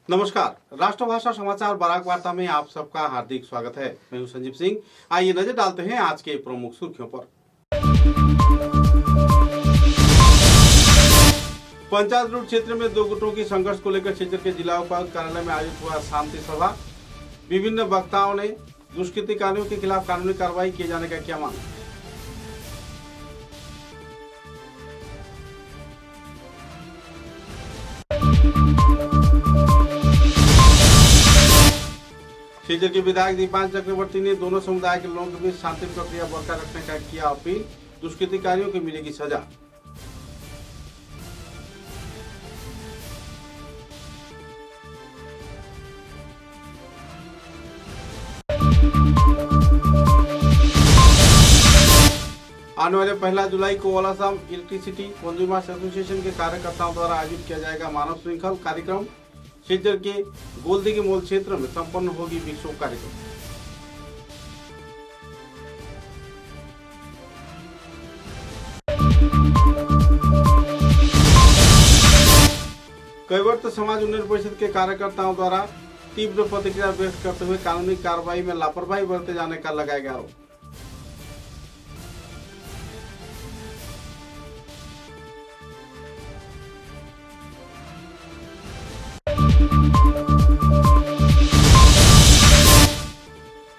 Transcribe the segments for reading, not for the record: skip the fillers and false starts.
नमस्कार, राष्ट्रभाषा समाचार बराक वार्ता में आप सबका हार्दिक स्वागत है। मैं हूं संजीव सिंह। आइए नजर डालते हैं आज के प्रमुख सुर्खियों पर। पंचायत रोड क्षेत्र में दो गुटों की संघर्ष को लेकर क्षेत्र के जिला उपायुक्त कार्यालय में आयोजित हुआ शांति सभा। विभिन्न वक्ताओं ने दुष्कृतिकारियों के खिलाफ कानूनी कार्रवाई किए जाने का किया मांग। क्षेत्र के विधायक दीपान चक्रवर्ती ने दोनों समुदाय के लोगों के बीच शांति प्रक्रिया बरकरार रखने का किया अपील। दुष्कृतिकारियों को मिलेगी सजा। आने वाले 1 जुलाई को ओलासाम इलेक्ट्रिसिटी कंज्यूमर्स एसोसिएशन के कार्यकर्ताओं द्वारा आयोजित किया जाएगा मानव श्रृंखल कार्यक्रम। क्षेत्र के गोलदी के मूल क्षेत्र में संपन्न होगी विक्षोभ कार्यक्रम। कैवर्त समाज उन्नयन परिषद के कार्यकर्ताओं द्वारा तीव्र प्रतिक्रिया व्यक्त करते हुए कानूनी कार्रवाई में लापरवाही बरते जाने का लगाया गया आरोप।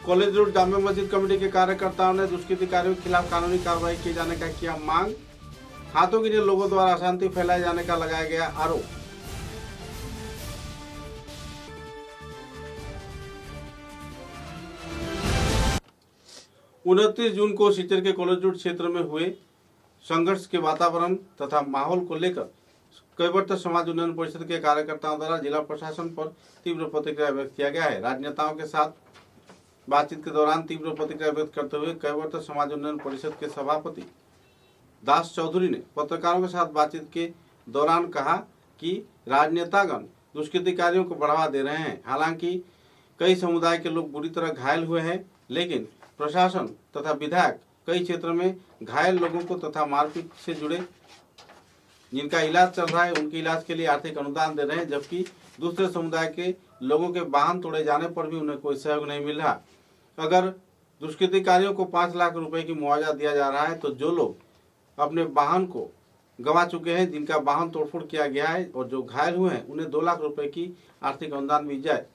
कॉलेज रोड जामे मस्जिद कमेटी के कार्यकर्ताओं ने दुष्कृतिकारियों के खिलाफ कानूनी कार्रवाई किए जाने का किया मांग। हाथों गिने लोगों द्वारा अशांति फैलाए जाने का लगाया गया आरोप। 29 जून को सिचर के कॉलेज रोड क्षेत्र में हुए संघर्ष के वातावरण तथा माहौल को लेकर कैवर्त समाज उन्नयन परिषद के कार्यकर्ताओं द्वारा जिला प्रशासन पर तीव्र प्रतिक्रिया व्यक्त किया गया है। राजनेताओं के साथ बातचीत के दौरान तीव्र प्रतिक्रिया व्यक्त करते हुए कैवर्त समाज उन्नयन परिषद के सभापति दास चौधरी ने पत्रकारों के साथ बातचीत के दौरान कहा कि राजनेतागण दुष्कृतिकारियों को बढ़ावा दे रहे हैं। हालांकि कई समुदाय के लोग बुरी तरह घायल हुए हैं, लेकिन प्रशासन तथा विधायक कई क्षेत्र में घायल लोगों को तथा मारपीट से जुड़े जिनका इलाज चल रहा है उनके इलाज के लिए आर्थिक अनुदान दे रहे हैं, जबकि दूसरे समुदाय के लोगों के वाहन तोड़े जाने पर भी उन्हें कोई सहयोग नहीं मिल रहा। अगर दुष्कृतिकारियों को 5 लाख रुपए की मुआवजा दिया जा रहा है तो जो लोग अपने वाहन को गंवा चुके हैं, जिनका वाहन तोड़फोड़ किया गया है और जो घायल हुए हैं, उन्हें 2 लाख रुपए की आर्थिक अनुदान मिल जाए।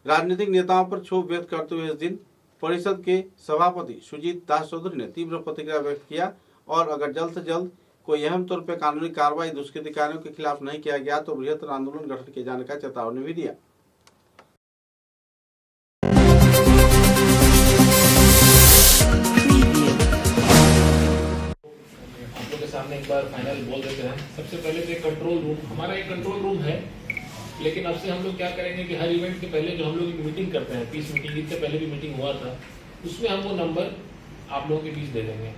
राजनीतिक नेताओं पर क्षोभ व्यक्त करते हुए इस दिन परिषद के सभापति सुजीत दास चौधरी ने तीव्र प्रतिक्रिया व्यक्त किया और अगर जल्द से जल्द कोई अहम तौर पर कानूनी कार्रवाई दुष्कृतिकारियों के खिलाफ नहीं किया गया तो बृहत्तर आंदोलन गठन किए जाने का चेतावनी भी दिया। सामने एक बार फाइनल बोल देते हैं। सबसे पहले तो एक कंट्रोल रूम, हमारा एक कंट्रोल रूम है, लेकिन अब से हम लोग क्या करेंगे कि हर इवेंट के पहले जो हम लोग एक मीटिंग करते हैं, पीस मीटिंग, इससे पहले भी मीटिंग हुआ था, उसमें हम वो नंबर आप लोगों के बीच दे देंगे,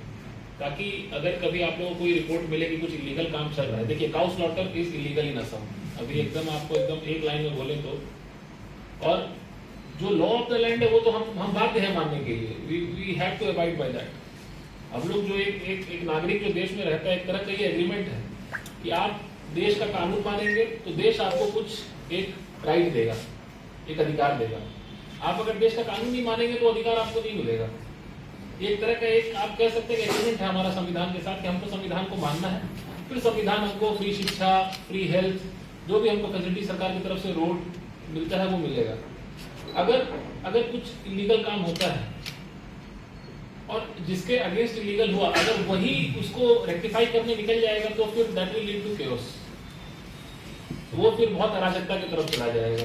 ताकि अगर कभी आप लोगों को कोई रिपोर्ट मिले कि कुछ इलीगल काम चल रहा है। देखिए, काउ स्लॉटर इज इलीगल इन असम, अभी एकदम आपको एकदम एक लाइन में बोले तो, और जो लॉ ऑफ द लैंड है वो तो हम बाध्य है मानने के लिए, we have to abide by that. हम लोग जो एक नागरिक जो देश में रहता है, एक तरह का ये एग्रीमेंट है कि आप देश का कानून मानेंगे तो देश आपको कुछ एक राइट देगा, एक अधिकार देगा। आप अगर देश का कानून नहीं मानेंगे तो अधिकार आपको नहीं मिलेगा। एक तरह का एक आप कह सकते हैं एग्रीमेंट है हमारा संविधान के साथ कि हमको संविधान को मानना है, फिर संविधान हमको फ्री शिक्षा, फ्री हेल्थ, जो भी हमको फैसिलिटी सरकार की तरफ से रोड मिलता है वो मिलेगा। अगर कुछ इलीगल काम होता है और जिसके अगेंस्ट इलीगल हुआ, अगर वही उसको रेक्टिफाई करने निकल जाएगा तो फिर that will lead to chaos, वो फिर बहुत अराजकता की तरफ चला जाएगा।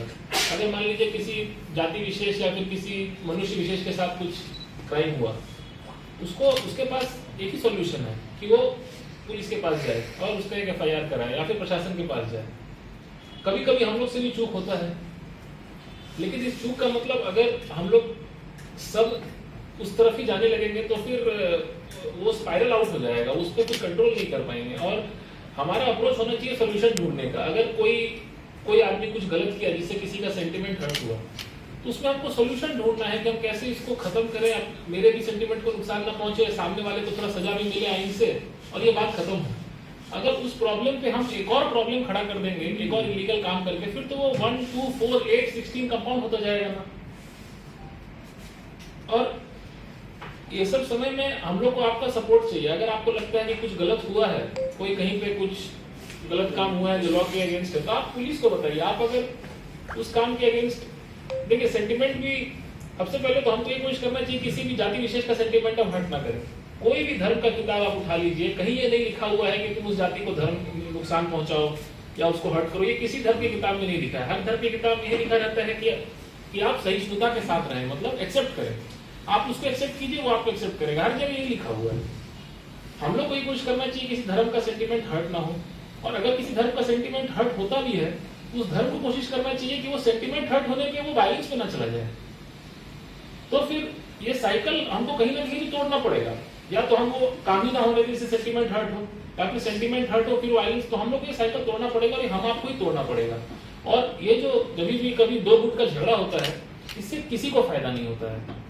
अगर मान लीजिए किसी जाति विशेष या फिर किसी मनुष्य विशेष के साथ कुछ क्राइम हुआ, उसके पास एक ही सॉल्यूशन है कि वो पुलिस के पास जाए और उसका एक FIR कराए या फिर प्रशासन के पास जाए। कभी कभी हम लोग से भी चूक होता है, लेकिन इस चूक का मतलब अगर हम लोग सब उस तरफ ही जाने लगेंगे तो फिर वो स्पाइरल आउट हो जाएगा, उस पर कुछ कंट्रोल नहीं कर पाएंगे। और हमारा अप्रोच होना चाहिए सोल्यूशन ढूंढने का। अगर कोई आदमी कुछ गलत किया जिससे किसी का सेंटिमेंट हर्ट हुआ, तो उसमें हमको सोल्यूशन ढूंढना है कि हम कैसे इसको खत्म करें, मेरे भी सेंटिमेंट को नुकसान ना पहुंचे, सामने वाले को थोड़ा सजा भी मिले आइन से और ये बात खत्म हो। अगर उस प्रॉब्लम पे हम एक और प्रॉब्लम खड़ा कर देंगे, एक और इलीगल काम करके, फिर तो वो 1, 2, 4, 8, 16 कंपाउंड होता जाएगा ना। और ये सब समय में हम लोग को आपका सपोर्ट चाहिए। अगर आपको लगता है कि कुछ गलत हुआ है, कोई कहीं पे कुछ गलत काम हुआ है जो लॉ के अगेंस्ट है, तो आप पुलिस को बताइए। आप अगर उस काम के अगेंस्ट, देखिए सेंटिमेंट भी, सबसे पहले तो हमको ये कोशिश करना चाहिए किसी भी जाति विशेष का सेंटिमेंट हम हर्ट ना करें। कोई भी धर्म का किताब आप उठा लीजिए, कहीं ये नहीं लिखा हुआ है कि तुम उस जाति को धर्म नुकसान पहुंचाओ या उसको हर्ट करो। ये किसी धर्म की किताब में नहीं लिखा है। हर धर्म की किताब में ये लिखा रहता है कि आप सहिष्णुता के साथ रहें, मतलब एक्सेप्ट करें। आप उसको एक्सेप्ट कीजिए, वो आपको एक्सेप्ट करेगा। हर जगह ये लिखा हुआ है। हम लोग को ये कोशिश करना चाहिए किसी धर्म का सेंटिमेंट हर्ट ना हो, और अगर किसी धर्म का सेंटिमेंट हर्ट होता भी है, उस धर्म को कोशिश करना चाहिए कि वो सेंटिमेंट हर्ट होने के वो वायलेंस पे ना चला जाए। तो फिर ये साइकिल हमको कहीं ना कहीं तोड़ना पड़ेगा। या तो हमको काम ही ना होने के सेंटिमेंट हर्ट हो, या फिर सेंटिमेंट हर्ट हो फिर वायलेंस, तो हम लोग को ये साइकिल तोड़ना पड़ेगा और हम आपको ही तोड़ना पड़ेगा। और ये जो जब भी कभी दो गुट का झगड़ा होता है, इससे किसी को फायदा नहीं होता है।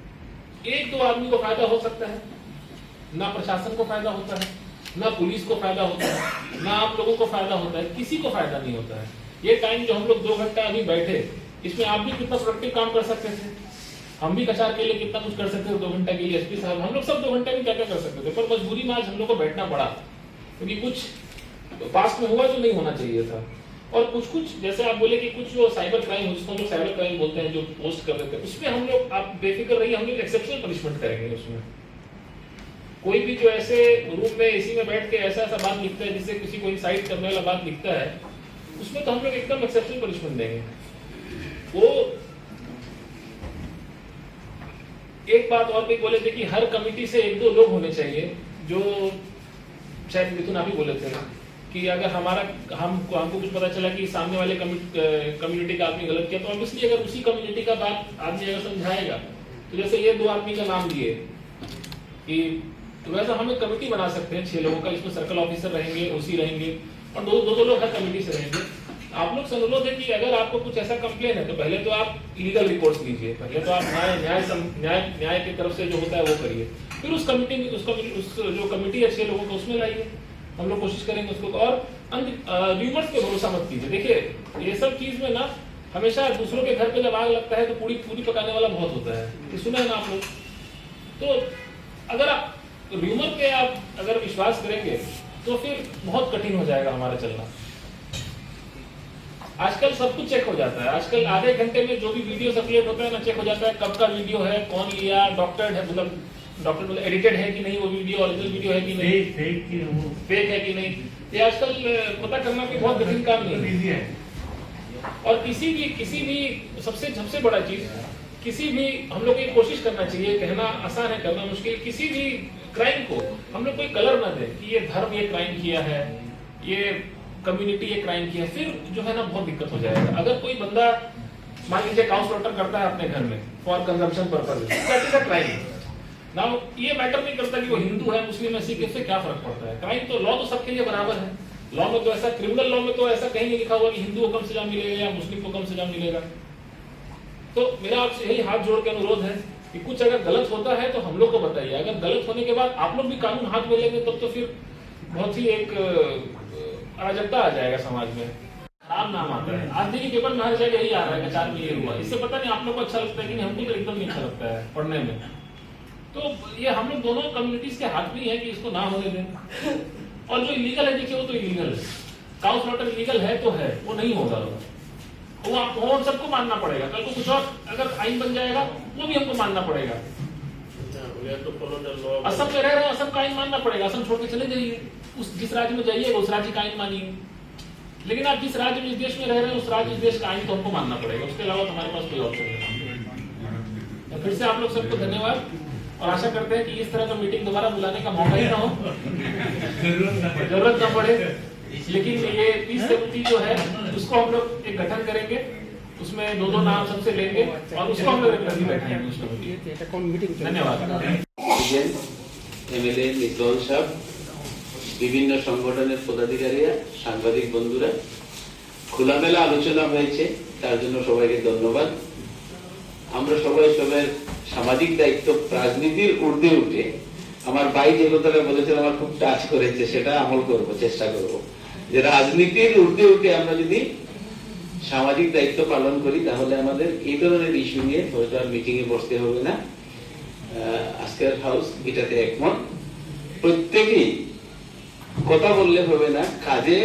एक दो आदमी को फायदा हो सकता है, ना प्रशासन को फायदा होता है, ना पुलिस को फायदा होता है, ना आप लोगों को फायदा होता है, किसी को फायदा नहीं होता है। ये टाइम जो हम लोग 2 घंटा अभी बैठे, इसमें आप भी कितना प्रोडक्टिव काम कर सकते थे, हम भी कचार के लिए कितना कुछ कर सकते थे 2 घंटे के लिए। एसपी साहब, हम लोग सब 2 घंटे में क्या क्या कर सकते थे, पर मजबूरी में आज हम लोग को बैठना पड़ा, क्योंकि कुछ पास्ट में हुआ जो नहीं होना चाहिए था। और कुछ जैसे आप बोले कि कुछ जो साइबर क्राइम, जिसको हम लोग साइबर क्राइम बोलते हैं, जो पोस्ट कर देते हैं, उसमें हम लोग, आप बेफिक्र रहिए, हम लोग एक्सेप्शनल पनिशमेंट करेंगे। उसमें कोई भी जो ऐसे रूम में एसी में बैठ के ऐसा बात लिखता है जिससे किसी को इंसाइट करने वाला बात लिखता है, उसमें तो हम लोग एकदम एक्सेप्शनल पनिशमेंट देंगे। वो एक बात और भी बोले थे कि हर कमिटी से 1-2 लोग होने चाहिए, जो शायद मिथुन आप ही बोले थे कि अगर हमको कुछ पता चला कि सामने वाले कम्युनिटी का आदमी गलत किया, तो ऑब्वियसली अगर उसी कम्युनिटी का बात आदमी अगर समझाएगा, तो जैसे ये 2 आदमी का नाम लिए कि, तो वैसा हम एक कमेटी बना सकते हैं 6 लोगों का, इसमें सर्कल ऑफिसर रहेंगे, ओसी रहेंगे, और दो लोग हर कमेटी से रहेंगे। आप लोग से अनुरोध है कि अगर आपको कुछ ऐसा कंप्लेन है, तो पहले तो आप लीगल रिपोर्ट्स लीजिए, पहले तो आप न्याय की तरफ से जो होता है वो करिए, फिर उस कमेटी में उस जो कमेटी है 6 लोगों को, उसमें लाइए। हम लोग कोशिश करेंगे उसको। और र्यूमर्स पे भरोसा मत कीजिए। देखिए ये सब चीज में ना, हमेशा दूसरों के घर पे जब आग लगता है तो पूरी पकाने वाला बहुत होता है, ये सुना है ना आप लोग। तो अगर आप र्यूमर पे आप अगर विश्वास करेंगे, तो फिर बहुत कठिन हो जाएगा हमारा चलना। आजकल सब कुछ चेक हो जाता है। आजकल आधे घंटे में जो भी वीडियो अपलोड होता है ना, चेक हो जाता है कब का वीडियो है, कौन लिया, डॉक्टर मतलब एडिटेड है कि नहीं, वो वीडियो ओरिजिनल वीडियो है कि नहीं, फेक है कि नहीं। ये आजकल पता करना भी बहुत कठिन काम नहीं है। और किसी भी सबसे बड़ा चीज, किसी भी हम लोग को कोशिश करना चाहिए, कहना आसान है करना मुश्किल, किसी भी क्राइम को हम लोग कोई कलर ना दे कि ये धर्म ये क्राइम किया है, ये कम्युनिटी ये क्राइम किया है, फिर जो है ना बहुत दिक्कत हो जाएगा। अगर कोई बंदा मान लीजिए काउ स्लॉटर करता है अपने घर में for consumption purpose, that is a crime. Now ये मैटर नहीं करता कि वो हिंदू है, मुस्लिम है, सिख, इससे क्या फर्क पड़ता है। क्राइम तो लॉ तो सबके लिए बराबर है। लॉ में तो ऐसा, क्रिमिनल लॉ में तो ऐसा कहीं नहीं लिखा हुआ कि हिंदू को कम सजा मिलेगा या मुस्लिम को कम सजा मिलेगा। तो मेरा आपसे यही हाथ जोड़ के अनुरोध है कि कुछ अगर गलत होता है तो हम लोग को बताइए। अगर गलत होने के बाद आप लोग भी कानून हाथ में लेंगे, तब तो फिर बहुत ही एक अराजकता आ जाएगा समाज में, खराब नाम आता है। आज देखिए पेपर में हर जगह यही आ रहा है, 4 में ये हुआ। इससे पता नहीं आप लोग को अच्छा लगता है कि नहीं, हमको तो एकदम नहीं अच्छा लगता है पढ़ने में। तो ये हम लोग दोनों कम्युनिटीज के हाथ में ही है कि इसको ना होने दें। और जो इलीगल है, देखिए वो तो इलीगल है, काउ स्लॉटर इलीगल है तो है, वो नहीं होगा, वो आपको हम सबको मानना पड़ेगा। कल को कुछ और अगर आइन बन जाएगा, वो भी हमको मानना पड़ेगा। असम में रह रहे हैं, असम का आइन मानना पड़ेगा। असम छोड़ के चले जाइए, जिस राज्य में जाइएगा उस राज्य का आइन मानिए। लेकिन आप जिस राज्य में, जिस देश में रह रहे हैं, उस राज्य इस देश का आइन तो हमको मानना पड़ेगा। उसके अलावा तो हमारे पास कोई ऑप्शन नहीं। फिर से आप लोग सबको धन्यवाद, और आशा करते हैं कि इस तरह का मीटिंग दोबारा बुलाने का मौका ही ना हो, जरूरत ना पड़े। लेकिन ये पीस कमेटी जो है उसको हम लोग एक गठन करेंगे, उसमें 2-2 नाम सबसे लेंगे और उसको हम लोग बैठाएंगे उस कमेटी। धन्यवाद। एमएलए निकल साहब, विभिन्न संगठনের পদাধিকারীরা, সাংবাদিক বন্ধুরা, খোলামেলা আলোচনা হয়েছে, তার জন্য সবাইকে ধন্যবাদ। আমরা সবাই সবার সামাজিক দায়িত্ব রাজনীতির ঊর্ধ্বে উঠে আমার ভাই যে কথাটা বলেছেন আমার খুব টাচ করেছে, সেটা আমল করব, চেষ্টা করব যে রাজনীতির ঊর্ধ্বে উঠে আমরা যদি সামাজিক দায়িত্ব পালন করি তাহলে আমাদের এই ধরনের ইস্যু নিয়ে মিটিং এ বসতে হবে না। আজকের হাউস এটাতে একমত। প্রত্যেকেই কথা বললে হবে না, কাজে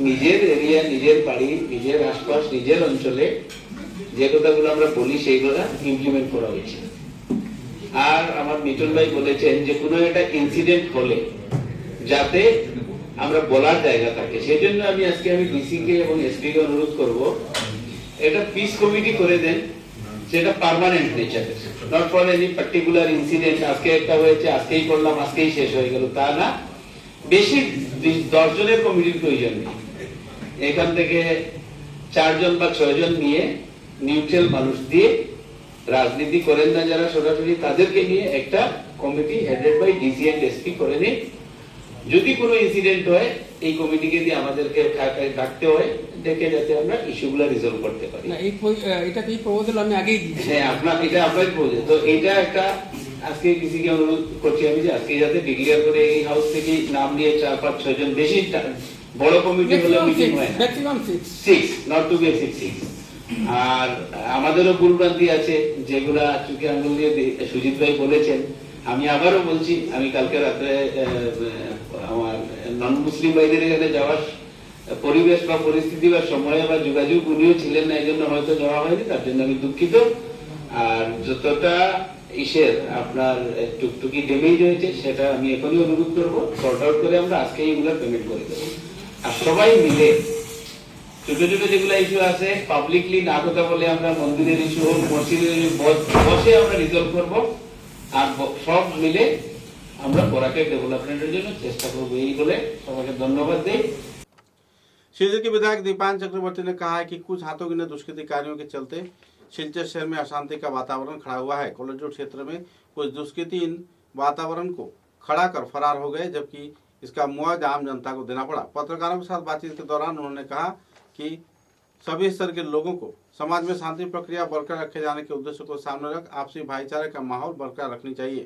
নিজের এরিয়া, নিজের বাড়ি, নিজের আশপাশ, নিজের অঞ্চলে যে কথাগুলো আমরা বলি সেইগুলো ইমপ্লিমেন্ট করা উচিত। আর আমার মিটন ভাই বলেছেন যে কোনো একটা ইনসিডেন্ট হলে যাতে আমরা বলার জায়গা থাকে, সেই জন্য আমি ডিসি কে এবং এসপি কে অনুরোধ করব এটা পিস কমিটি করে দেন, সেটা পার্মানেন্ট নেচারের, not for any particular incident. আজকে একটা হয়েছে, আজকেই করলাম, আজকেই শেষ হয়ে গেল, তা না। বেশি 10 জনের কমিটির প্রয়োজন নেই। এখান থেকে 4 জন বা 6 জন নিয়ে নিউট্রাল মানুষ দিয়ে, রাজনীতি করেন না যারা সরাসরি, তাদেরকে নিয়ে একটা committee headed by DC and SP করে নিন। যদি কোনো ইনসিডেন্ট হয় এই কমিটিকে দিয়ে আমাদেরকে ডাকতে হয়, ডেকে যাতে আমরা ইস্যুগুলো রিজলভ করতে পারি। না এটা কি প্রপোজাল আমি আগেই দিয়েছি। হ্যাঁ, আপনার প্রপোজাল তো এইটা একটা। আজকে ডিসিকে অনুরোধ করছি আমি যে আজকে যাতে ডিক্লেয়ার করে এই হাউস থেকে নাম নিয়ে 4, 5, 6 জন, বেশি বড় কমিটি হলে মিটিং হয় না, maximum 6 not to be exceed 6। আর আমাদেরও ভুলভ্রান্তি আছে যেগুলা চোখে আঙুল দিয়ে সুজিত ভাই বলেছেন। আমি আবারও বলছি, আমি কালকে রাত্রে আমার নন মুসলিম ভাইদের এখানে যাওয়ার পরিবেশ বা পরিস্থিতি বা সময় বা যোগাযোগ উনিও ছিলেন না, এই জন্য হয়তো যাওয়া হয়নি, তার জন্য আমি দুঃখিত। আর যতটা আপনার টুকটুকি ড্যামেজ হয়েছে সেটা আমি এখনই অনুরোধ করবো সর্ট আউট করে আমরা আজকে এইগুলো পেমেন্ট করে দেবো। আর সবাই মিলে ছোট ছোট যেগুলো ইস্যু আছে পাবলিকলি না কথা বলে আমরা মন্দিরের ইস্যু হোক, মসজিদের বসে আমরা রিজলভ করবো। আর সব মিলে আমরা বরাকের डेवलपमेंटेর जন্য চেষ্টা করব। এই বলে সবাইকে ধন্যবাদ দেই। शिलचर के विधायक दीपान चक्रवर्ती ने कहा है कि कुछ हाथों गिने दुष्कृतिकारियों के चलते शिलचर शहर में अशांति का वातावरण खड़ा हुआ है। कॉलेज रोड क्षेत्र में कुछ दुष्कृति इन वातावरण को खड़ा कर फरार हो गए, जबकि इसका मुआवजा आम जनता को देना पड़ा। पत्रकारों के साथ बातचीत के दौरान उन्होंने कहा कि सभी स्तर के लोगों को समाज में शांति प्रक्रिया बरकरार रखे जाने के उद्देश्य को सामने रख आपसी भाईचारे का माहौल बरकरार रखनी चाहिए।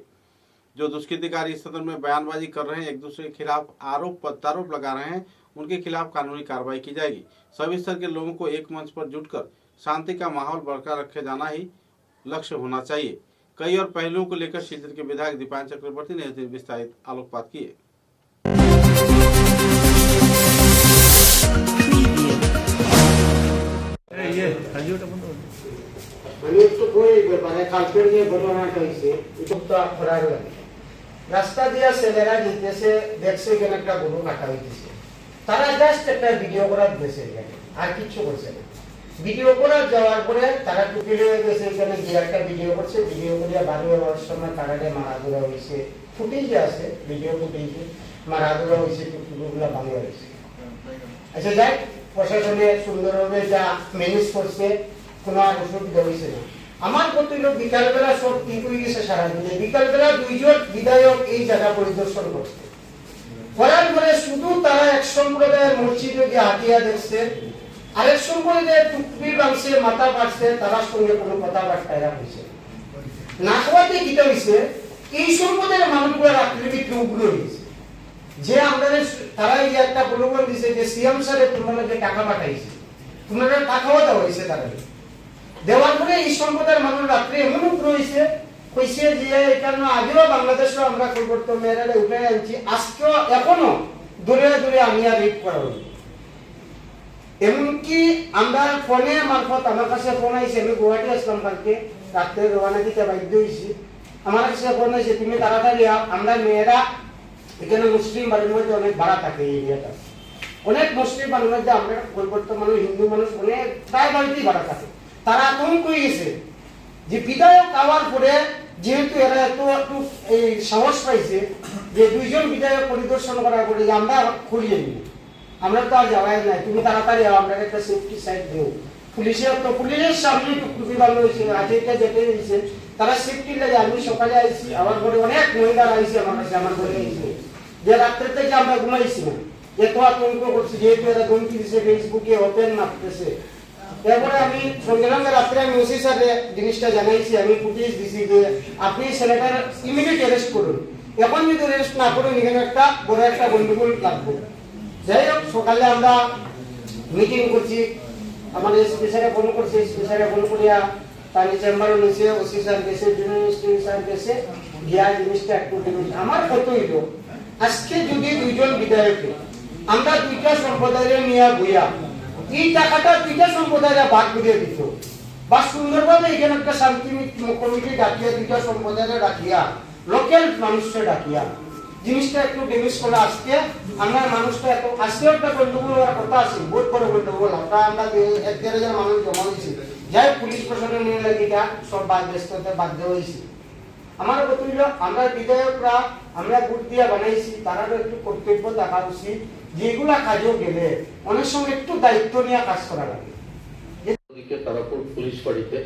जो दुष्कृतिकारी इस सदन में बयानबाजी कर रहे हैं, एक दूसरे के खिलाफ आरोप प्रत्यारोप लगा रहे हैं, उनके खिलाफ कानूनी कार्रवाई की जाएगी। सभी स्तर के लोगों को एक मंच पर जुटकर शांति का माहौल बरकरार रखे जाना ही लक्ष्य होना चाहिए। कई और पहलुओं को लेकर शिलचर के विधायक दीपान चक्रवर्ती ने इस दिन विस्तारित आलोकपात किए। রাস্তা দিয়া ছেলেরা নিতেছে, দেখছে এখানে একটা গরু কাটা হইতেছে, তারা জাস্ট একটা ভিডিও করার দিয়েছে, আর কিছু করছে না। ভিডিও করার যাওয়ার পরে তারা টুপি হয়ে গেছে, এখানে গিয়ে একটা ভিডিও করছে, ভিডিও করিয়া বাড়ি যাওয়ার সময় তারাকে মারা ধরা হয়েছে, ফুটেজে আছে, ভিডিও ফুটেজে মারা ধরা হয়েছে, টুকটুকুগুলা ভাঙা হয়েছে। আচ্ছা যাই, প্রশাসনে সুন্দরভাবে যা ম্যানেজ করছে, কোনো আর অসুবিধা হয়েছে না। আমার প্রতি লোক বিকালবেলা সব ঠিক হয়ে গেছে, সারাদিনে বিকালবেলা 2 জন বিধায়ক এই জায়গা পরিদর্শন করছে, করার পরে শুধু তারা এক সম্প্রদায়ের মসজিদে গিয়ে হাতিয়া দেখছে, আরেক সম্প্রদায়ের টুপি বাংছে, মাথা পাড়ছে, তার সঙ্গে কোনো কথাবার্তা এরা হয়েছে না। খাওয়াতে গীতা হয়েছে, এই সম্প্রদায়ের মানুষগুলোর আকৃতি উগ্র হয়েছে, যে আমাদের তারা এই একটা প্রলোভন দিছে যে সিএম স্যারে তোমাদেরকে টাকা পাঠাইছে, তোমাদের টাকাও দেওয়া হয়েছে, তারা দেওয়ার পরে এই সম্প্রদায়ের মানুষ রাত্রে এমন উগ্র হয়েছে, কইছে যে এখানে আগেও বাংলাদেশও আমরা কলকাতা মেয়েরা উঠে আনছি, আজকেও এখনো দূরে দূরে আমি আর রেপ করা হই। এমনকি আমরা ফোনে মারফত, আমার কাছে ফোন আইছে, আমি গুয়াহাটি আসলাম কালকে রাত্রে, রওনা দিতে বাধ্য হয়েছি, আমার কাছে ফোন আইছে তুমি তাড়াতাড়ি আমরা মেয়েরা এখানে মুসলিম বাড়ির মধ্যে অনেক ভাড়া থাকে, এই এরিয়াটা অনেক মুসলিম বাড়ির মধ্যে, আমরা কলকাতা মানুষ, হিন্দু মানুষ অনেক প্রায় বাড়িতেই ভাড়া থাকে। তারা আতঙ্ক হয়ে গেছে যে বিধায়ক আওয়ার পরে, যেহেতু এরা একটু এই সাহস পাইছে যে 2 জন বিধায়ক পরিদর্শন করার পরে আমরা খুলিয়ে নিই, আমরা তো আর যাওয়াই নাই, তুমি তাড়াতাড়ি আমরা একটা সেফটি সাইড দিও। পুলিশের সামনে টুকটুকি বাংলা হয়েছে, আজকে যেতে হয়েছে, তারা সেফটি লাগে। আমি সকালে আইছি, আমার ঘরে অনেক মহিলা আইসি আমার কাছে, আমার ঘরে আইসি, যে রাত্রে থেকে আমরা ঘুমাইছি না, এত আতঙ্ক করছি, যেহেতু এরা ধমকি দিচ্ছে, ফেসবুকে ওপেন মারতেছে। এরপরে আমি সঙ্গে সঙ্গে রাত্রে আমি ওসি স্যারে জিনিসটা জানাইছি, আমি ফুটেজ দিছি যে আপনি ছেলেটার ইমিডিয়েট অ্যারেস্ট করুন, এখন যদি রেস্ট না করেন এখানে একটা বড় একটা গন্ডগোল লাগবে। যাই হোক, সকালে আমরা মিটিং করছি, আমাদের এসপি স্যারে ফোন করছে, এসপি স্যারে ফোন করিয়া তার চেম্বারে নিচে ওসি স্যার গেছে, জুনিয়র ম্যাজিস্ট্রেট স্যার গেছে, গিয়া জিনিসটা একটু আমার কত হইল আজকে যদি দুইজন বিধায়ককে আমরা দুইটা সম্প্রদায়ের নিয়ে বইয়া এই টাকাটা দুইটা সম্প্রদায়ের ভাগ করে দিত, বা সুন্দরভাবে এখানে একটা শান্তি কমিটি ডাকিয়া দুইটা সম্প্রদায়ের ডাকিয়া লোকাল মানুষকে ডাকিয়া জিনিসটা একটু ডেমিস করে আজকে আমরা মানুষটা এত আজকে একটা গন্ডগোল হওয়ার কথা আছে, বহুত বড় গন্ডগোল। আমরা 1-1.5 মানুষ জমা হয়েছি, যাই পুলিশ প্রশাসন নিয়ে লাগে এটা সব ব্যস্ত হতে বাধ্য হয়েছি। আমার কথা হইল আমরা বিধায়করা আমরা ভোট দিয়া বানাইছি, তারারও একটু কর্তব্য দেখা উচিত, যেগুলা কাজও গেলে অনেক সময় একটু দায়িত্ব নিয়ে কাজ করা লাগে। ওদিকে তারাপুর পুলিশ বাড়িতে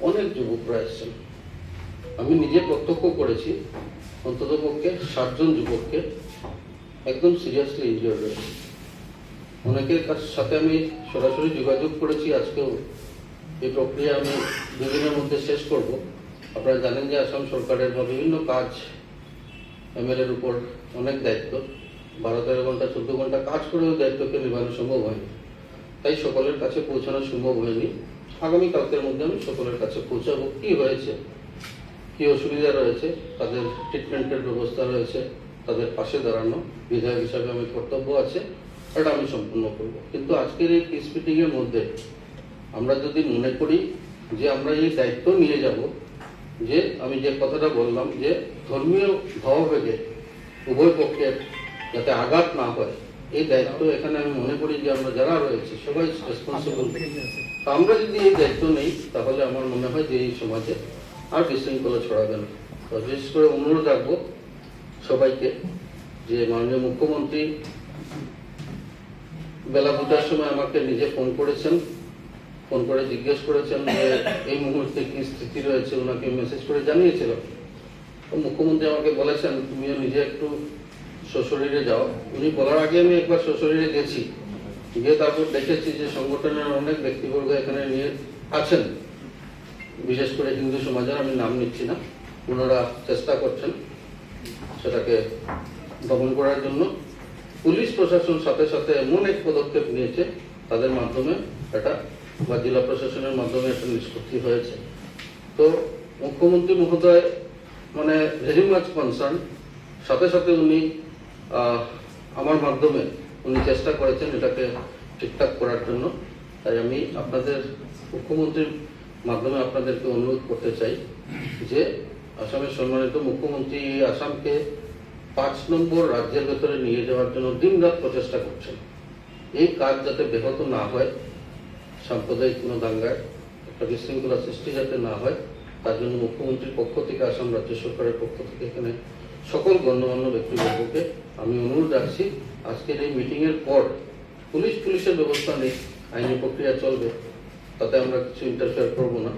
অনেক যুবকরা এসেছেন, আমি নিজে প্রত্যক্ষ করেছি, অন্তত পক্ষে 7 জন যুবককে একদম সিরিয়াসলি ইনজিওর্ড হয়েছে। অনেকের সাথে আমি সরাসরি যোগাযোগ করেছি, আজকেও এই প্রক্রিয়া আমি 2 দিনের মধ্যে শেষ করব। আপনারা জানেন যে আসাম সরকারের বা বিভিন্ন কাজ এমএলএর উপর অনেক দায়িত্ব, 12-13 ঘন্টা 14 ঘন্টা কাজ করেও দায়িত্বকে নির্বাহন সম্ভব হয়নি, তাই সকলের কাছে পৌঁছানো সম্ভব হয়নি। আগামীকালকের মধ্যে আমি সকলের কাছে পৌঁছাবো, কি হয়েছে, কি অসুবিধা রয়েছে, তাদের ট্রিটমেন্টের ব্যবস্থা রয়েছে, তাদের পাশে দাঁড়ানো বিধায়ক হিসাবে আমি কর্তব্য আছে, এটা আমি সম্পূর্ণ করব। কিন্তু আজকের এই পিস মিটিং এর মধ্যে আমরা যদি মনে করি যে আমরা এই দায়িত্ব নিয়ে যাব, যে আমি যে কথাটা বললাম যে ধর্মীয় ভাবাবেগে উভয় পক্ষের যাতে আঘাত না হয়, এই দায়িত্ব এখানে আমি মনে করি যে আমরা যারা রয়েছে সবাই রেসপন্সিবল। আমরা যদি এই দায়িত্ব নেই তাহলে আমার মনে হয় যে এই সমাজে আর বিশৃঙ্খলা ছড়াবে না। বিশেষ করে অনুরোধ রাখবো সবাইকে যে মাননীয় মুখ্যমন্ত্রী বেলা 2টার সময় আমাকে নিজে ফোন করেছেন, ফোন করে জিজ্ঞেস করেছেন যে এই মুহূর্তে কি স্থিতি রয়েছে, ওনাকে মেসেজ করে জানিয়েছিল। তো মুখ্যমন্ত্রী আমাকে বলেছেন তুমিও নিজে একটু সশরীরে যাও। উনি বলার আগে আমি একবার সশরীরে গেছি, গিয়ে তারপর দেখেছি যে সংগঠনের অনেক ব্যক্তিবর্গ এখানে নিয়ে আছেন, বিশেষ করে হিন্দু সমাজের, আমি নাম নিচ্ছি না, ওনারা চেষ্টা করছেন সেটাকে দমন করার জন্য। পুলিশ প্রশাসন সাথে সাথে এমন এক পদক্ষেপ নিয়েছে, তাদের মাধ্যমে এটা বা জেলা প্রশাসনের মাধ্যমে একটা নিষ্পত্তি হয়েছে। তো মুখ্যমন্ত্রী মহোদয় মানে ভেরি মাচ কনসার্ন, সাথে সাথে উনি আমার মাধ্যমে উনি চেষ্টা করেছেন এটাকে ঠিকঠাক করার জন্য। তাই আমি আপনাদের মুখ্যমন্ত্রীর মাধ্যমে আপনাদেরকে অনুরোধ করতে চাই যে আসামের সম্মানিত মুখ্যমন্ত্রী আসামকে 5 নম্বর রাজ্যের ভেতরে নিয়ে যাওয়ার জন্য দিনরাত প্রচেষ্টা করছেন। এই কাজ যাতে ব্যাহত না হয়, সাম্প্রদায়িক কোনো দাঙ্গায় একটা বিশৃঙ্খলা সৃষ্টি যাতে না হয়, তার জন্য মুখ্যমন্ত্রীর পক্ষ থেকে, আসাম রাজ্য সরকারের পক্ষ থেকে এখানে সকল গণ্যমান্য ব্যক্তিবর্গকে আমি অনুরোধ রাখছি, আজকের এই মিটিং এর পর পুলিশের ব্যবস্থা নেই, আইনি প্রক্রিয়া চলবে, তাতে আমরা কিছু ইন্টারফেয়ার করব না,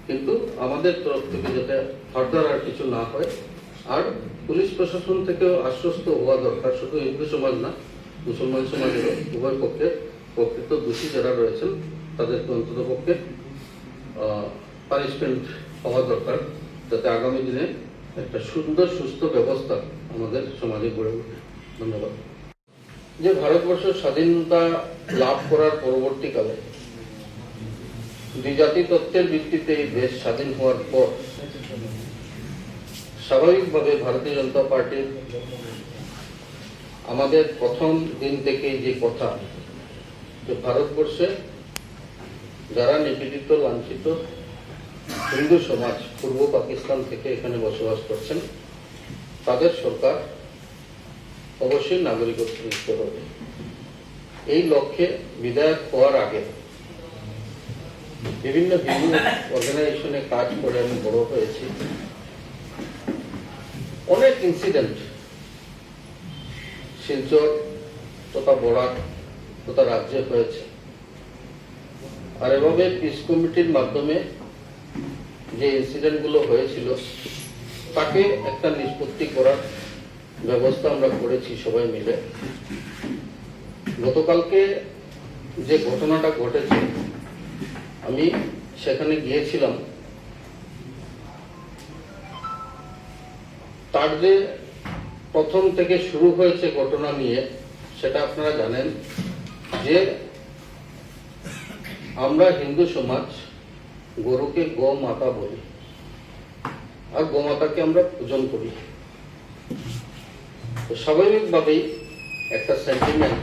কিন্তু আমাদের তরফ থেকে যাতে ফার্দার আর কিছু না হয়। আর পুলিশ প্রশাসন থেকেও আশ্বস্ত হওয়া দরকার, শুধু হিন্দু সমাজ না, মুসলমান সমাজেরও উভয় পক্ষে প্রকৃত দোষী যারা রয়েছেন তাদেরকে অন্তত পক্ষে পানিশমেন্ট হওয়া দরকার, যাতে আগামী দিনে একটা সুন্দর সুস্থ ব্যবস্থা আমাদের সমাজে গড়ে ওঠে। ধন্যবাদ। যে ভারতবর্ষ স্বাধীনতা লাভ করার পরবর্তীকালে দ্বিজাতি তত্ত্বের ভিত্তিতে এই দেশ স্বাধীন হওয়ার পর স্বাভাবিকভাবে ভারতীয় জনতা পার্টির আমাদের প্রথম দিন থেকেই যে কথা যে ভারতবর্ষে যারা নিপীড়িত লাঞ্ছিত হিন্দু সমাজ পূর্ব পাকিস্তান থেকে এখানে বসবাস করছেন, তাদের সরকার অবশ্যই নাগরিকত্ব দিতে হবে। এই লক্ষ্যে বিধায়ক হওয়ার আগে বিভিন্ন হিন্দু অর্গানাইজেশনে কাজ করে আমি বড় হয়েছি। অনেক ইনসিডেন্ট শিলচর তথা বরাক তথা রাজ্যে হয়েছে, আর এভাবে পিস কমিটির মাধ্যমে যে ইনসিডেন্ট গুলো হয়েছিল তাকে একটা নিষ্পত্তি করার ব্যবস্থা আমরা করেছি সবাই মিলে। গতকালকে যে ঘটনাটা ঘটেছে আমি সেখানে গিয়েছিলাম, তার যে প্রথম থেকে শুরু হয়েছে ঘটনা নিয়ে সেটা আপনারা জানেন যে আমরা হিন্দু সমাজ গরুকে গোমাতা বলি আর গোমাতাকে আমরা পূজন করি। তো স্বাভাবিকভাবেই একটা সেন্টিমেন্ট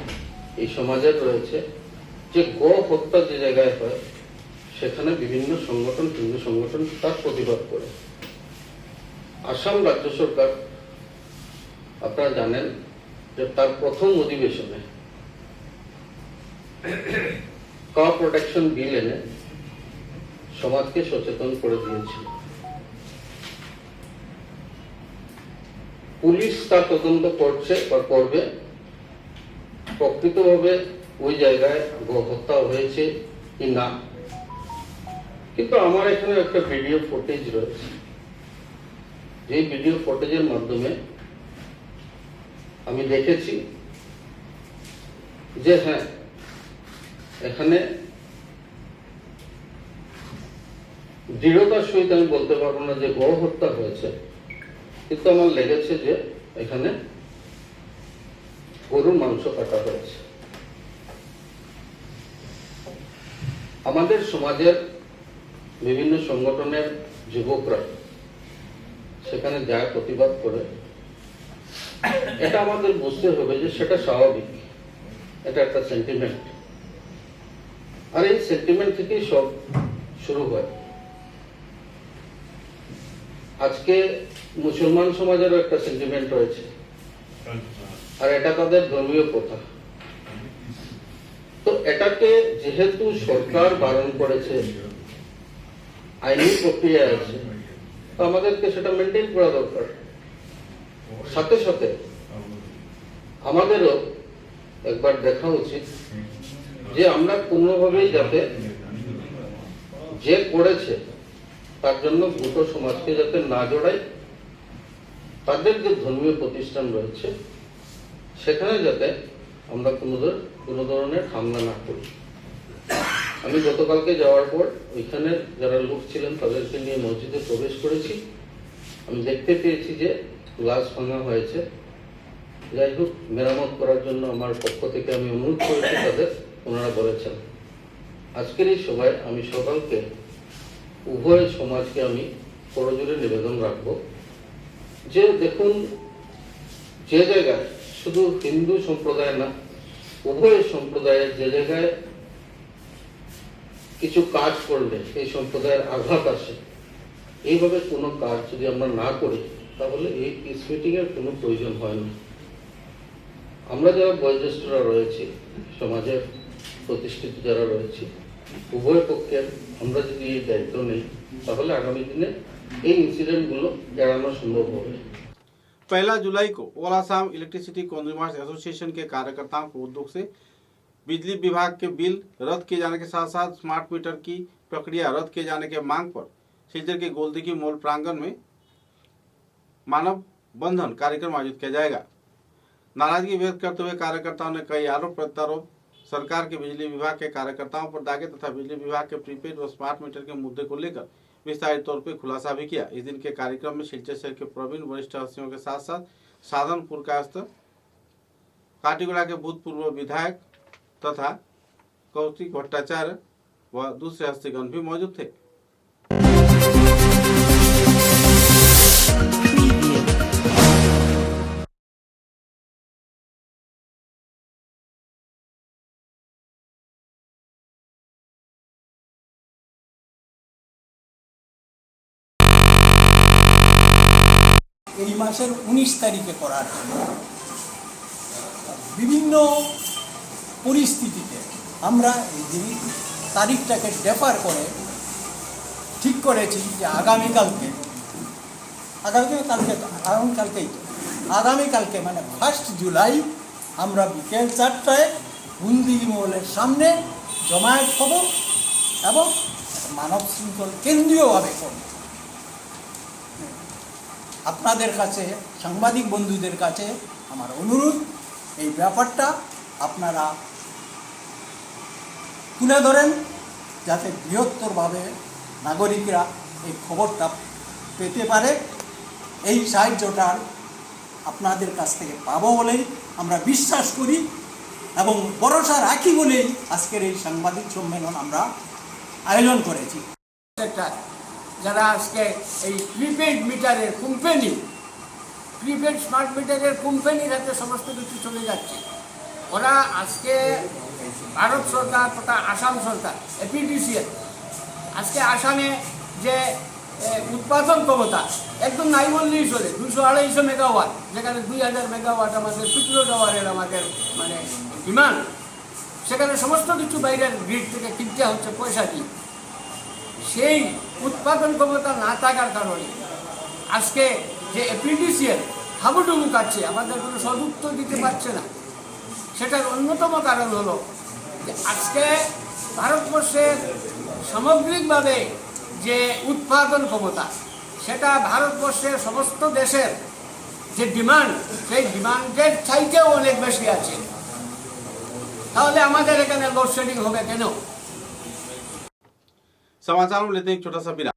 এই সমাজের রয়েছে যে গো হত্যা যে জায়গায় হয় সেখানে বিভিন্ন সংগঠন, হিন্দু সংগঠন তার প্রতিবাদ করে। আসাম রাজ্য সরকার আপনারা জানেন যে তার প্রথম অধিবেশনে কাউ প্রোটেকশন বিল এনে সমাজকে সচেতন করে দিয়েছিল। পুলিশ তার তদন্ত করছে বা করবে প্রকৃতভাবে ওই জায়গায় হত্যা হয়েছে কি না। কিন্তু আমার এখানে একটা ভিডিও ফুটেজ রয়েছে, যে ভিডিও ফুটেজের মাধ্যমে আমি দেখেছি যে হ্যাঁ, এখানে দৃঢ়তার সহিত আমি বলতে পারবো না যে গো হত্যা হয়েছে, কিন্তু আমার লেগেছে যে এখানে গরুর মাংস কাটা হয়েছে। আমাদের সমাজের বিভিন্ন সংগঠনের যুবকরা সেখানে যায়, প্রতিবাদ করে। এটা আমাদের বুঝতে হবে যে সেটা স্বাভাবিক, এটা একটা সেন্টিমেন্ট, আর এই সেন্টিমেন্ট থেকেই সব শুরু হয়। আজকে মুসলমান সমাজেরও একটা সেন্টিমেন্ট রয়েছে, আর এটা তাদের ধর্মীয় প্রথা। তো এটাকে যেহেতু সরকার বারণ করেছে, আইনি প্রক্রিয়া আছে, তো আমাদেরকে সেটা মেনটেন করা দরকার। সাথে সাথে আমাদেরও একবার দেখা উচিত যে আমরা কোনোভাবেই যাতে যে করেছে তার জন্য গোটা সমাজকে যাতে না জড়াই, তাদের যে ধর্মীয় প্রতিষ্ঠান রয়েছে সেখানে যাতে আমরা কোনো ধরনের হামলা না করি। আমি গতকালকে যাওয়ার পর ওইখানে যারা লোক ছিলেন তাদেরকে নিয়ে মসজিদে প্রবেশ করেছি। আমি দেখতে পেয়েছি যে গ্লাস ভাঙা হয়েছে। যাই হোক, মেরামত করার জন্য আমার পক্ষ থেকে আমি অনুরোধ করেছি তাদের, ওনারা বলেছেন। আজকের এই সভায় আমি সকলকে, উভয় সমাজকে আমি করজোড়ে নিবেদন রাখবো যে দেখুন, যে জায়গায় শুধু হিন্দু সম্প্রদায় না, উভয় সম্প্রদায়ের যে জায়গায় কিছু কাজ করলে এই সম্প্রদায়ের আঘাত আসে, এইভাবে কোনো কাজ যদি আমরা না করি তাহলে এই পিস মিটিং এর কোনো প্রয়োজন হয় না। আমরা যারা বয়োজ্যেষ্ঠরা রয়েছি, সমাজের প্রতিষ্ঠিত যারা রয়েছি, উভয় পক্ষের আমরা যদি এই দায়িত্ব নেই তাহলে আগামী দিনে এই ইনसिडेंटগুলো এড়ানো সম্ভব হবে। 1 जुलाई को all Assam electricity consumers association के कार्यकर्ताओं को उद्योग से बिजली विभाग के बिल रद्द किए जाने के साथ साथ स्मार्ट मीटर की प्रक्रिया रद्द किए जाने के मांग पर सिलचर के गोलदिघी मॉल प्रांगण में मानव बंधन कार्यक्रम आयोजित किया जाएगा। नाराजगी व्यक्त करते हुए कार्यकर्ताओं ने कई आरोप प्रत्यारोप सरकार के बिजली विभाग के कार्यकर्ताओं पर दागे तथा बिजली विभाग के प्रीपेड व स्मार्ट मीटर के मुद्दे को लेकर विस्तारित तौर पर खुलासा भी किया। इस दिन के कार्यक्रम में सिलचर शहर के प्रवीण वरिष्ठ हस्तियों के साथ साथ साधनपुर कायस्थ, काटीगुड़ा के भूतपूर्व विधायक तथा कौशिक भट्टाचार्य व दूसरे हस्तीगण भी मौजूद थे। এই মাসের 19 তারিখে করার জন্য বিভিন্ন পরিস্থিতিতে আমরা এই তারিখটাকে ডেফার করে ঠিক করেছি যে আগামীকালকে মানে 1 জুলাই আমরা বিকেল 4টায় গোলদিঘি মহলের সামনে জমায়েত হব এবং মানব শৃঙ্খল কেন্দ্রীয়ভাবে করব। আপনাদের কাছে, সাংবাদিক বন্ধুদের কাছে আমার অনুরোধ, এই ব্যাপারটা আপনারা তুলে ধরেন যাতে বৃহত্তরভাবে নাগরিকরা এই খবরটা পেতে পারে, এই সাহায্যটার আপনাদের কাছ থেকে পাবো বলেই আমরা বিশ্বাস করি এবং ভরসা রাখি বলেই আজকের এই সাংবাদিক সম্মেলন আমরা আয়োজন করেছি। যারা আজকে এই প্রিপেড মিটারের কোম্পানি, প্রিপেড স্মার্ট মিটারের কোম্পানির হাতে সমস্ত কিছু চলে যাচ্ছে, ওরা আজকে ভারত সরকার তথা আসাম সরকার এপিডিসিএল আজকে আসামে যে উৎপাদন ক্ষমতা একদম নাই বললেই চলে, 200-250 মেগাওয়াট, যেখানে 2000 মেগাওয়াট আমাদের পিট্রো টাওয়ারের আমাদের মানে ডিমান্ড, সেখানে সমস্ত কিছু বাইরের গ্রিড থেকে কিনতে হচ্ছে পয়সা দিয়ে। সেই উৎপাদন ক্ষমতা না থাকার কারণে আজকে যে এপিডিসিএল হাবুডুবু কাটছে, আমাদের কোনো সদুত্তর দিতে পারছে না। সেটার অন্যতম কারণ হলো যে আজকে ভারতবর্ষের সামগ্রিকভাবে যে উৎপাদন ক্ষমতা, সেটা ভারতবর্ষের সমস্ত দেশের যে ডিমান্ড, সেই ডিমান্ডের চাইতেও অনেক বেশি আছে। তাহলে আমাদের এখানে লোডশেডিং হবে কেন? समाचार में लेते हैं एक छोटा सा विराम।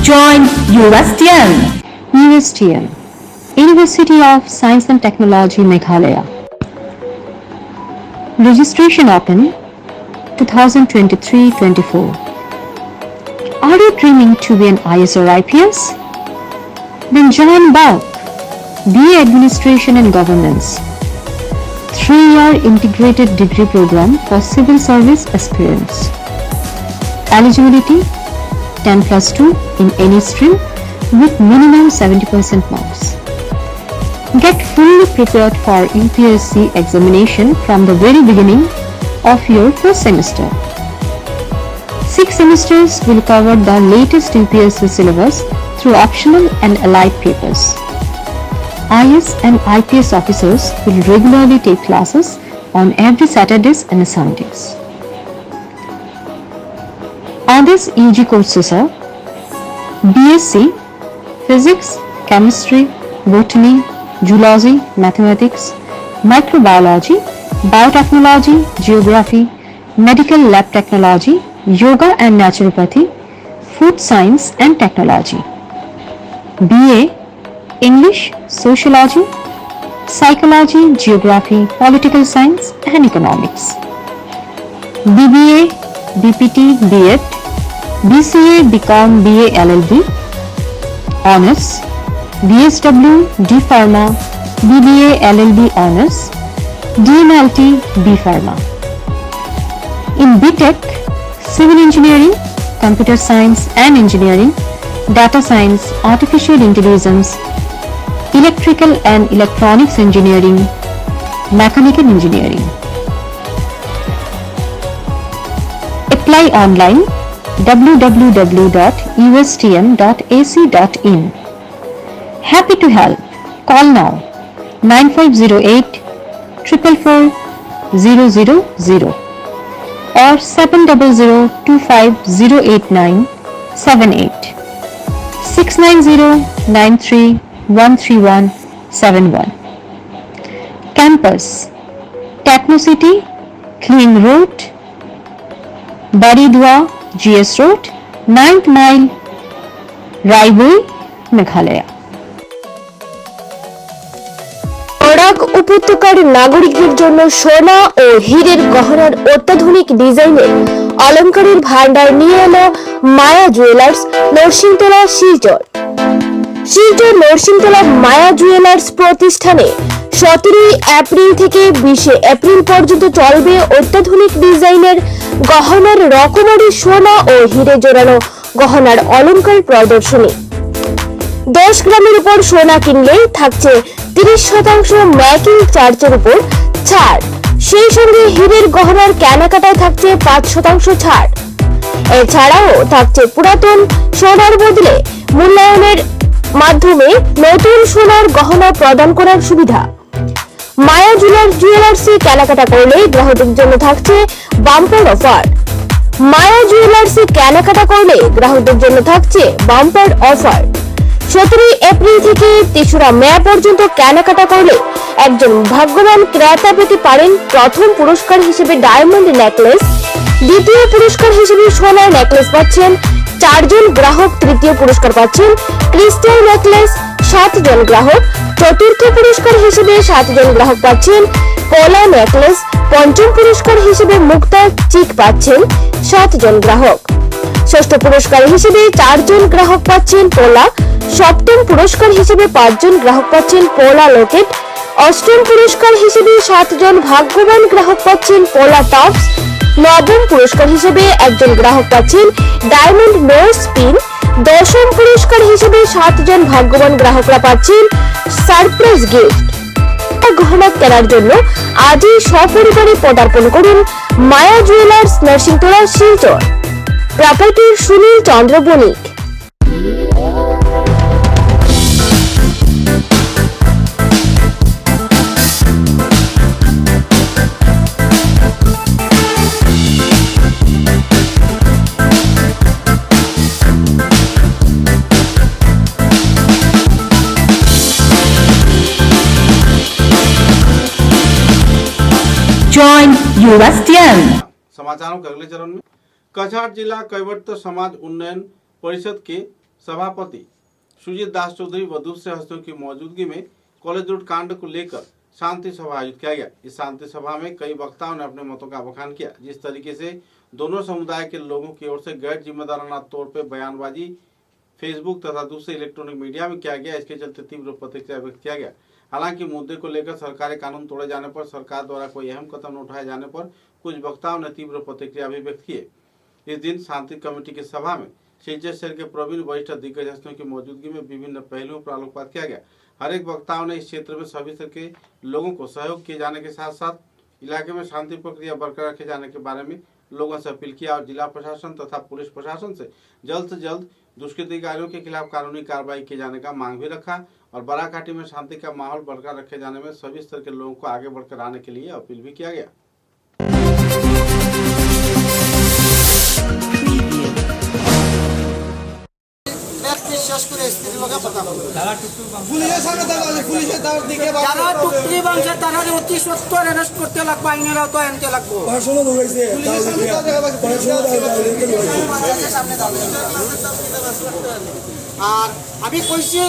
Join USTM. USTM, University of Science and Technology, Meghalaya. Registration open 2023-24. Are you dreaming to be an IS or IPS? Then join BAC, BA Administration and Governance, 3-year integrated degree program for civil service aspirants. Eligibility 10+2 in any stream with minimum 70% marks. Get fully prepared for UPSC examination from the very beginning of your first semester. 6 semesters will cover the latest UPSC syllabus through optional and allied papers. IS and IPS officers will regularly take classes on every Saturdays and Sundays. Others UG courses are BSc Physics, Chemistry, Botany, Zoology, Mathematics, Microbiology, Biotechnology, Geography, Medical Lab Technology, Yoga and Naturopathy, Food Science and Technology. BA English, Sociology, Psychology, Geography, Political Science and Economics. BBA, BPT, B.Ed, BCA, BCom, BA, LLB, Honors, BSW, D Pharma, BBA, LLB Honors, DMLT, B Pharma. In BTech, Civil Engineering, Computer Science and Engineering, Data Science, Artificial Intelligence, Electrical and Electronics Engineering, Mechanical Engineering. Apply online www.ustm.ac.in. Happy to help. Call now 9508 444 000 or 700250898 69093133171. Campus Techno City, Clean Road, Baridwa, GS Road, 9th Mile, Raibui, Meghalaya. Barak উপত্যকার নাগরিকদের জন্য সোনা ও হীরের গহনার অত্যাধুনিক ডিজাইনের অলংকারের ভান্ডার নিয়ে এলো মায়া জুয়েলার্স, নরসিংতলা, শিলচর। শিলচর নরসিংতলা মায়া জুয়েলার্স প্রতিষ্ঠানে 17 এপ্রিল থেকে 20 এপ্রিল পর্যন্ত চলবে অত্যাধুনিক ডিজাইনের গহনার রকমারি সোনা ও হীরে জোড়ানো গহনার অলংকার প্রদর্শনী। 10 গ্রামের উপর সোনা কিনলে থাকছে 30% মেকিং চার্জের উপর ছাড়, সেই সঙ্গে হীরের গহনার কেনাকাটায় থাকছে 5% ছাড়। এছাড়াও থাকছে পুরাতন সোনার বদলে মূল্যায়নের মাধ্যমে নতুন সোনার গহনা প্রদান করার সুবিধা। মায়া জুয়েলার্সে কেনাকাটা করলে গ্রাহকদের জন্য থাকছে বাম্পার অফার। মায়া জুয়েলার্সে কেনাকাটা করলে গ্রাহকদের জন্য থাকছে বাম্পার অফার। 17 এপ্রিল থেকে 3রা মে পর্যন্ত কেনাকাটা করলে একজন ভাগ্যবান ক্রেতা পেতে পারেন প্রথম পুরস্কার হিসেবে ডায়মন্ড নেকলেস, দ্বিতীয় পুরস্কার হিসেবে সোনার নেকলেস পাচ্ছেন 4 জন গ্রাহক, তৃতীয় পুরস্কার পাচ্ছেন ক্রিস্টাল নেকলেস 7 জন গ্রাহক, চতুর্থ পুরস্কার হিসেবে 7 জন গ্রাহক পাচ্ছেন পলা নেকলেস, পঞ্চম পুরস্কার হিসেবে মুক্তা চিক পাচ্ছেন 7 জন গ্রাহক, ষষ্ঠ পুরস্কার হিসেবে 4 জন গ্রাহক পাচ্ছেন পোলা, সপ্তম পুরস্কার হিসেবে 5 জন গ্রাহক পাচ্ছেন পোলা লকেট, অষ্টম পুরস্কার হিসেবে 7 জন ভাগ্যবান গ্রাহক পাচ্ছেন পোলা টপস, নবম পুরস্কার হিসেবে একজন গ্রাহক পাচ্ছেন ডায়মন্ড নোজ পিন, দশম পুরস্কার হিসেবে 7 জন ভাগ্যবান গ্রাহকরা পাচ্ছেন সারপ্রাইজ গিফট। গহনা কেনার জন্য আজই সপরিবারে পদার্পণ করুন মায়া জুয়েলার্স, নরসিংতলা, শিলচর। প্রপার্টির সুনীল চন্দ্র বণিক। Join USTN. समाचारों के अगले चरण में कछार जिला कैवर्त समाज उन्नयन परिषद के सभापति सुजीत दास चौधरी व दूसरे हस्तियों की मौजूदगी में कॉलेज रोड कांड को लेकर शांति सभा आयोजित किया गया। इस शांति सभा में कई वक्ताओं ने अपने मतों का बखान किया। जिस तरीके से दोनों समुदाय के लोगों की ओर से गैर जिम्मेदाराना तौर पर बयानबाजी फेसबुक तथा दूसरे इलेक्ट्रॉनिक मीडिया में किया गया, इसके चलते तीव्र प्रतिक्रिया व्यक्त किया गया। हालांकि मुद्दे को लेकर सरकारी कानून तोड़े जाने पर, सरकार द्वारा कोई अहम कदम न उठाए जाने पर कुछ वक्ताओं ने तीव्र प्रतिक्रिया भी व्यक्त की। इस दिन शांति कमेटी की सभा में शिलचर शहर के प्रवीण वरिष्ठ दिग्गज हस्तियों की मौजूदगी में विभिन्न पहलुओं पर आलोकपात किया गया। हर एक वक्ताओं ने इस क्षेत्र में सभी तरह के लोगों को सहयोग किए जाने के साथ साथ इलाके में शांति प्रक्रिया बरकरार रखे जाने के बारे में लोगों से अपील किया और जिला प्रशासन तथा पुलिस प्रशासन से जल्द दुष्कृतिकारियों के खिलाफ कानूनी कार्रवाई किए जाने का मांग भी रखा और बराकाठी में शांति का माहौल बरकरार रखे जाने में सभी स्तर के लोगों को आगे बढ़कर आने के लिए अपील भी किया गया। যারা টুকরি বাংশে তারা অতি সত্তর অ্যারেস্ট করতে লাগবে, আইনেরাও তো আনতে লাগবে। আর আমি কইছি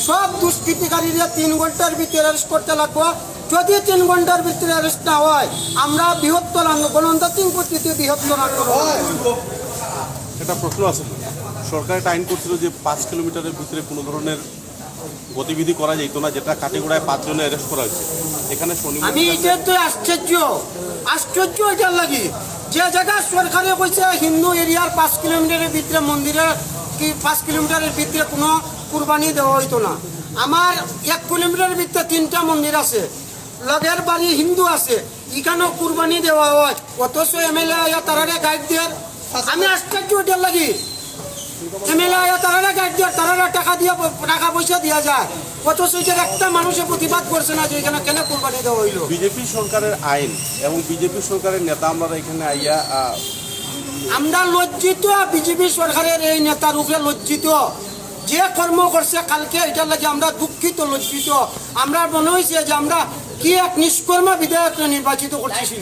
সব দুষ্কৃতিকারীরা 3 ঘন্টার ভিতরে অ্যারেস্ট করতে লাগবে। যদি 3 ঘন্টার ভিতরে অ্যারেস্ট না হয় আমরা বৃহত্তর গণতান্ত্রিক পদ্ধতিতে বৃহত্তর আন্দোলন। একটা প্রশ্ন আছে, সরকার একটা আইন করছিল যে 5 কিলোমিটারের ভিতরে কোনো ধরনের গতিবিধি করা যেত না, যেটা কাটিগড়ায় 5 জনে অ্যারেস্ট করা হয়েছে। এখানে আমি এটা তো আশ্চর্য এটার লাগি যে জায়গা সরকারে কইছে হিন্দু এরিয়ার 5 কিলোমিটারের ভিতরে মন্দিরে কি 5 কিলোমিটারের ভিতরে কোনো কুরবানি দেওয়া হইতো না। আমার 1 কিলোমিটারের ভিতরে 3টা মন্দির আছে, লগের বাড়ি হিন্দু আছে, এখানেও কুরবানি দেওয়া হয়, অথচ এমএলএ আয়া তারারে গাইড দেয়। আমি আশ্চর্য এটার লাগি এমএলএ আয়া তারারে গাইড দেয়, তারারা টাকা পয়সা দেওয়া যায়, অথচ এটার একটা মানুষের প্রতিবাদ করছে না যে এখানে কেন কুরবানি দেওয়া হইলো। বিজেপি সরকারের আইন এবং বিজেপি সরকারের নেতা আমরা এখানে আইয়া আমরা লজ্জিত, বিজেপি সরকারের এই নেতার উপরে লজ্জিত, যে কর্ম করছে কালকে এটার লাগে আমরা দুঃখিত, লজ্জিত। আমরা মনে হয়েছে যে আমরা কি এক নিষ্কর্ম বিধায়ক নির্বাচিত করছি।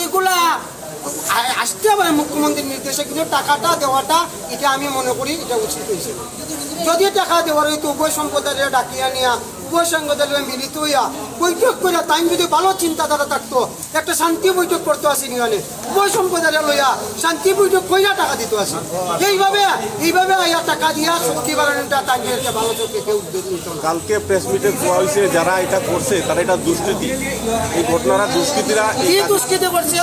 এগুলা আসতে পারে মুখ্যমন্ত্রীর নির্দেশে, কিন্তু টাকাটা দেওয়াটা এটা আমি মনে করি এটা উচিত হয়েছে। যদি টাকা দেওয়ার হইতো উভয় সম্প্রদায়ের ডাকিয়া নিয়ে উভয় সংঘ দলের মিলিত হইয়া বৈঠক করে তাই যদি ভালো চিন্তাধারা থাকতো একটা শান্তি বৈঠক করতে আসি নিগানে উভয় সম্প্রদায়ের লইয়া শান্তি বৈঠক কইরা টাকা দিতে আসি এইভাবে আইয়া টাকা দিয়া শক্তি বাড়ানোটা তাই ভালো চোখে কেউ উদ্যোগ নিত না। কালকে প্রেস মিটে কোয়া হয়েছে যারা এটা করছে তারা এটা দুষ্কৃতি, এই ঘটনারা দুষ্কৃতীরা কি দুষ্কৃতি করছে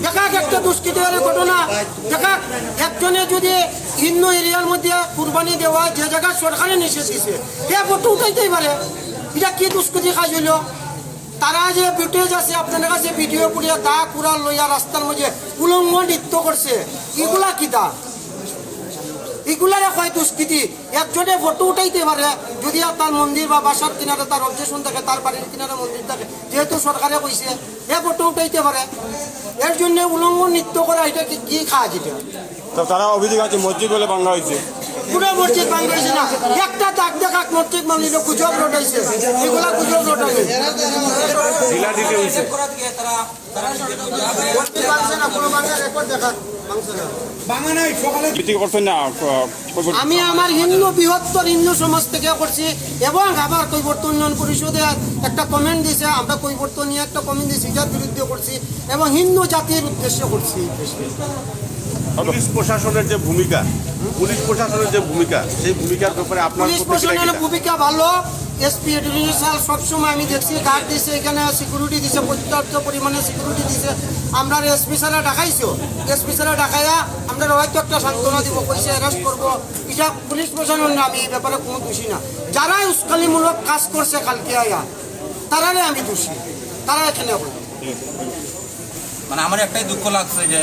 দেখা একটা দুষ্কৃতিকারের ঘটনা দেখা একজনে যদি হিন্দু এরিয়ার মধ্যে কুরবানি দেওয়া যে জায়গা সরকারে নিষেধ দিছে এ ফটো উঠাইতেই পারে, এটা কি দুষ্কৃতি কাজ হইল? তারা যে ফুটেজ আছে আপনাদের কাছে ভিডিও করিয়া দা কুড়াল লইয়া রাস্তার মধ্যে উলঙ্গ নৃত্য করছে, এগুলা কি দা? এগুলারে হয় দুষ্কৃতি। একজনে ফটো উঠাইতে পারে যদি তার মন্দির বা বাসার কিনারে তার অবজেকশন থাকে, তার বাড়ির কিনারে মন্দির থাকে, যেহেতু সরকারে কইছে এ ফটো উঠাইতে পারে। এর জন্য উলঙ্গ নৃত্য করা এটা কি কাজ? এটা তো তারা অভিযোগ আছে মসজিদ বলে ভাঙা হয়েছে, পুরো মসজিদ ভাঙা হয়েছে না, একটা দাগ দেখা মসজিদ ভাঙিল, গুজব রটাইছে, এগুলা গুজব রটাইছে ঢিলাঢিলি হয়েছে। আমি আমার হিন্দু বৃহত্তর হিন্দু সমাজ থেকে করছি এবং আবার কৈবর্ত উন্নয়ন পরিষদে একটা কমেন্ট দিয়েছে, আমরা কৈবর্ত নিয়ে একটা কমেন্ট দিয়েছি, এটার বিরুদ্ধে করছি এবং হিন্দু জাতির উদ্দেশ্যে করছি। পুলিশ প্রশাসনের যে ভূমিকা, সেই ভূমিকার ব্যাপারে আপনার পুলিশ প্রশাসনের ভূমিকা ভালো। এসপি ডিভিশনাল সবসময় আমি দেখছি গার্ড দিছে, এখানে সিকিউরিটি দিছে, পর্যাপ্ত পরিমাণে সিকিউরিটি দিছে। আমরা এসপি স্যারে ডাকাইছো, এসপি স্যারে ডাকাইয়া আমরা হয়তো একটা সান্ত্বনা দিব, কইছে অ্যারেস্ট করবো। এটা পুলিশ প্রশাসন না, আমি এই ব্যাপারে কোনো দোষী না। যারা উস্কানিমূলক কাজ করছে কালকে আয়া তারারে আমি দোষী, তারা এখানে মানে আমার একটাই দুঃখ লাগছে যে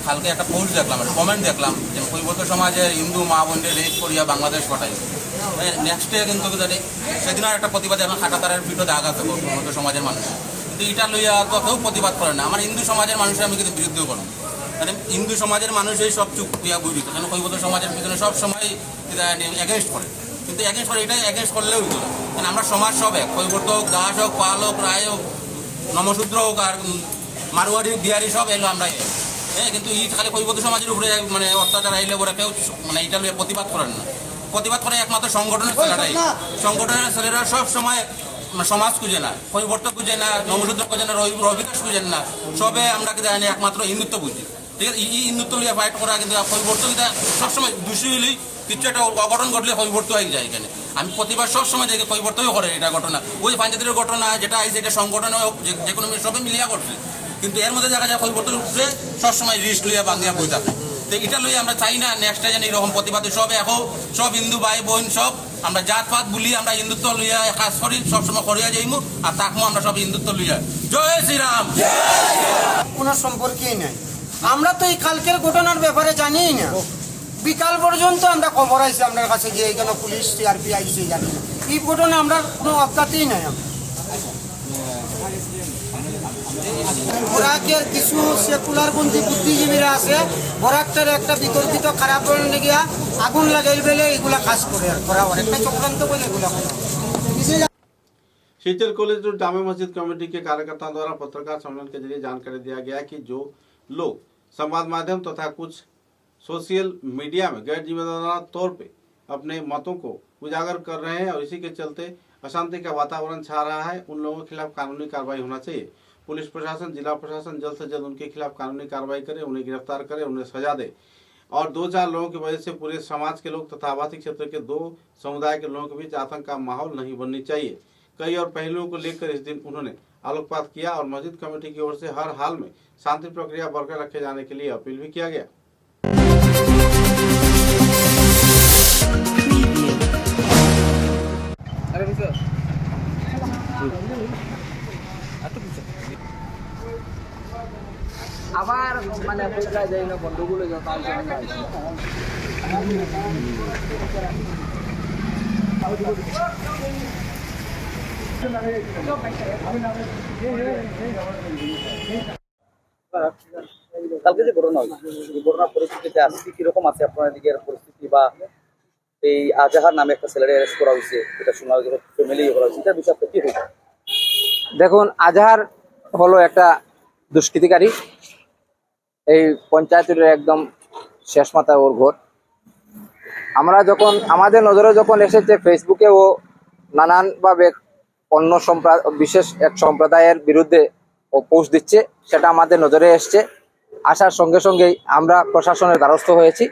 কালকে একটা পোস্ট দেখলাম, কমেন্ট দেখলাম যে কৈবর্ত সমাজের হিন্দু মা বোনদের রেপ করিয়া বাংলাদেশ পাঠাই। নেক্সট ডে কিন্তু সেদিন আর একটা প্রতিবাদ এখন খাটাতারের ভিডিও দেখা আছে কৈবর্ত সমাজের মানুষ, কিন্তু এটা লইয়া তো কেউ প্রতিবাদ করে না। আমার হিন্দু সমাজের মানুষের আমি কিন্তু বিরুদ্ধেও করলাম, মানে হিন্দু সমাজের মানুষই সব চুপ করিয়া বুঝিত, কেন কৈবর্ত সমাজের পিছনে সব সময় এগেনস্ট করে, কিন্তু এগেনস্ট করে এটাই এগেনস্ট করলেও হইতো না। কারণ আমরা সমাজ সব এক, কৈবর্ত হোক, দাস হোক, পাল হোক, রায় হোক, নমশূদ্র হোক, আর মারোয়ারি বিহারি সব এলো আমরা হ্যাঁ। কিন্তু এই খালি কৈবর্ত সমাজের উপরে মানে অত্যাচার আইলে ওরা কেউ মানে এটা লইয়া প্রতিবাদ করেন না। প্রতিবাদ করে একমাত্র সংগঠনের ছেলেরাই, সংগঠনের ছেলেরা সব সময় সমাজ খুঁজে না, কৈবর্ত খুঁজে না, নমশূদ্র খুঁজে না, রবিকাশ খুঁজেন না, সবে আমরা কি জানি একমাত্র হিন্দুত্ব বুঝি। ঠিক আছে, এই হিন্দুত্ব লিয়ে ফাইট করা কিন্তু কৈবর্ত কিন্তু সবসময় দোষী হইলেই কিছু একটা অঘটন ঘটলে কৈবর্ত হয়ে যায়। এখানে আমি প্রতিবার সবসময় দেখি কৈবর্তই করে এটা ঘটনা, ওই পঞ্চায়েতের ঘটনা যেটা আইছে এটা সংগঠনে হোক যে কোনো সবে মিলিয়া করছে, কিন্তু এর মধ্যে দেখা যায় কৈবর্তের উপরে সবসময় রিস্ক লইয়া বাঙ্গিয়া বই থাকে। তো এটা লইয়া আমরা চাই না নেক্সট টাইম এরকম প্রতিবাদী সব এখন সব হিন্দু ভাই বোন সব আমরা জাতপাত বলি আমরা হিন্দুত্ব লইয়া কাজ করি, সবসময় করিয়া যাইমু আর তাকমু আমরা সব হিন্দুত্ব লইয়া। জয় শ্রীরাম। কোনো সম্পর্কই নাই, আমরা তো এই কালকের ঘটনার ব্যাপারে জানিই না, বিকাল পর্যন্ত আমরা খবর আইছি আপনার কাছে যে এখানে পুলিশ সিআরপি আইছে, জানি না এই ঘটনা আমরা কোনো অজ্ঞাতেই নাই। বরাকের কিছু সেকুলারপন্থী বুদ্ধিজীবীরা আছে, বরাকটার একটা বিতর্কিত খারাপ বলে গিয়া আগুন লাগাই বেলে এগুলা কাজ করে করা অনেকটা চক্রান্ত বলে এগুলা করা। शिवचर college road Jama Masjid committee के कार्यकर्ताओं द्वारा पत्रकार सम्मेलन के जरिए जानकारी दिया गया कि जो लोग संवाद माध्यम तथा कुछ सोशल मीडिया में गैर जिम्मेदार तौर पे अपने मतों को उजागर कर रहे हैं और इसी के चलते अशांति का वातावरण छा रहा है, उन लोगों के खिलाफ कानूनी कार्रवाई होना चाहिए। पुलिस प्रशासन, जिला प्रशासन जल्द से जल्द उनके खिलाफ कानूनी कार्रवाई करे, उन्हें गिरफ्तार करे, उन्हें सजा दे और 2-4 लोगों की वजह से पूरे समाज के लोग तथा आवासीय क्षेत्र के 2 समुदाय के लोगों के बीच आतंक का माहौल नहीं बननी चाहिए। कई और पहलुओं को लेकर इस दिन उन्होंने आलोकपात किया और मस्जिद कमेटी की ओर से हर हाल में शांति प्रक्रिया बरकरार रखे जाने के लिए अपील भी किया गया। আবার মানে কোথায় যাই না বন্ধুগুলো যত কালকে যে ঘটনা হয়েছে এই ঘটনার পরিস্থিতিতে আজকে কিরকম আছে আপনার দিকের পরিস্থিতি, বা এই আজাহার নামে একটা ছেলের অ্যারেস্ট করা হয়েছে, এটা শোনা হয়েছে ফ্যামিলি করা হয়েছে, এটার বিষয়ে কি হয়েছে? দেখুন, আজহার হলো একটা দুষ্কৃতিকারী, এই পঞ্চায়েতের একদম শেষ মাথায় ওর ঘর। আমরা যখন আমাদের নজরে যখন এসেছে ফেসবুকে ও নানানভাবে অন্য বিশেষ এক সম্প্রদায়ের বিরুদ্ধে পোস্ট দিচ্ছে, সেটা আমাদের নজরে এসছে। আসার সঙ্গে সঙ্গেই আমরা প্রশাসনের দ্বারস্থ হয়েছি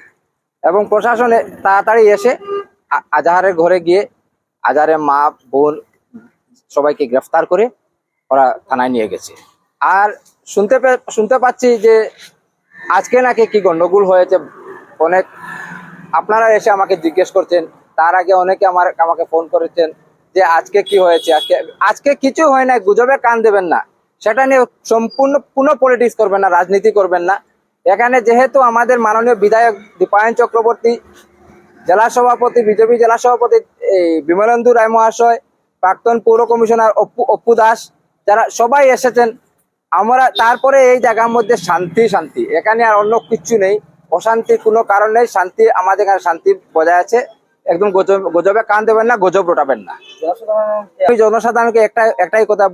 এবং প্রশাসনে তাড়াতাড়ি এসে আজাহারের ঘরে গিয়ে আজাহারের মা বোন সবাইকে গ্রেফতার করে ওরা থানায় নিয়ে গেছে। আর শুনতে পাচ্ছি যে আজকে নাকি কি গন্ডগোল হয়েছে। অনেক আপনারা এসে আমাকে জিজ্ঞেস করছেন, তার আগে অনেকে আমাকে ফোন করেছেন যে আজকে কি হয়েছে। আজকে কিছু হয় না, গুজবে কান দেবেন না, সেটা নিয়ে সম্পূর্ণ কোনো পলিটিক্স করবেন না, রাজনীতি করবেন না। এখানে যেহেতু আমাদের মাননীয় বিধায়ক দীপায়ন চক্রবর্তী, জেলা সভাপতি বিজেপি জেলা সভাপতি বিমলেন্দু রায় মহাশয়, প্রাক্তন পৌর কমিশনার অপু দাস, যারা সবাই এসেছেন, আমরা তারপরে এই জায়গার মধ্যে শান্তি এখানে আর অন্য কিছু নেই, অশান্তির কোনো কারণ নেই, শান্তি আমাদের এখানে শান্তি বজায় আছে। একদম গজবে কান দেবেন না, গজব রটাবেন না। আমি জনসাধারণকে একটাই কথা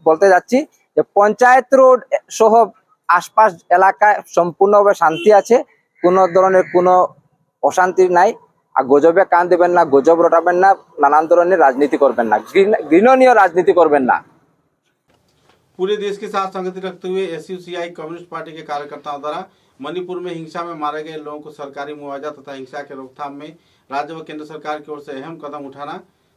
বলতে যাচ্ছি যে পঞ্চায়েত রোড সহ আশপাশ এলাকায় সম্পূর্ণভাবে শান্তি আছে, কোনো ধরনের কোনো অশান্তি নাই। আর গজবে কান দেবেন না, গজব রটাবেন না, নানান ধরনের রাজনীতি করবেন না, ঘৃণনীয় রাজনীতি করবেন না। पूरे देश के साथ संगति रखते हुए एसयूसीआई कम्युनिस्ट पार्टी के कार्यकर्ताओं द्वारा मणिपुर में हिंसा में मारे गए लोगों को सरकारी मुआवजा तथा हिंसा के रोकथाम में राज्य व केंद्र सरकार की ओर से अहम कदम उठाना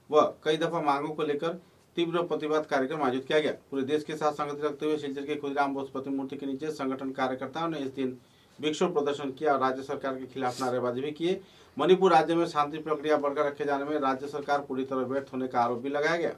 व कई दफा मांगों को लेकर तीव्र प्रतिवाद कार्यक्रम आयोजित किया गया। पूरे देश के साथ संगति रखते हुए शिलचर के खुदीराम बोस प्रतिमूर्ति के नीचे संगठन कार्यकर्ताओं ने इस दिन विक्षोभ प्रदर्शन किया और राज्य सरकार के खिलाफ नारेबाजी भी किए। मणिपुर राज्य में शांति प्रक्रिया बढ़कर रखे जाने में राज्य सरकार पूरी तरह व्यर्थ होने का आरोप भी लगाया गया।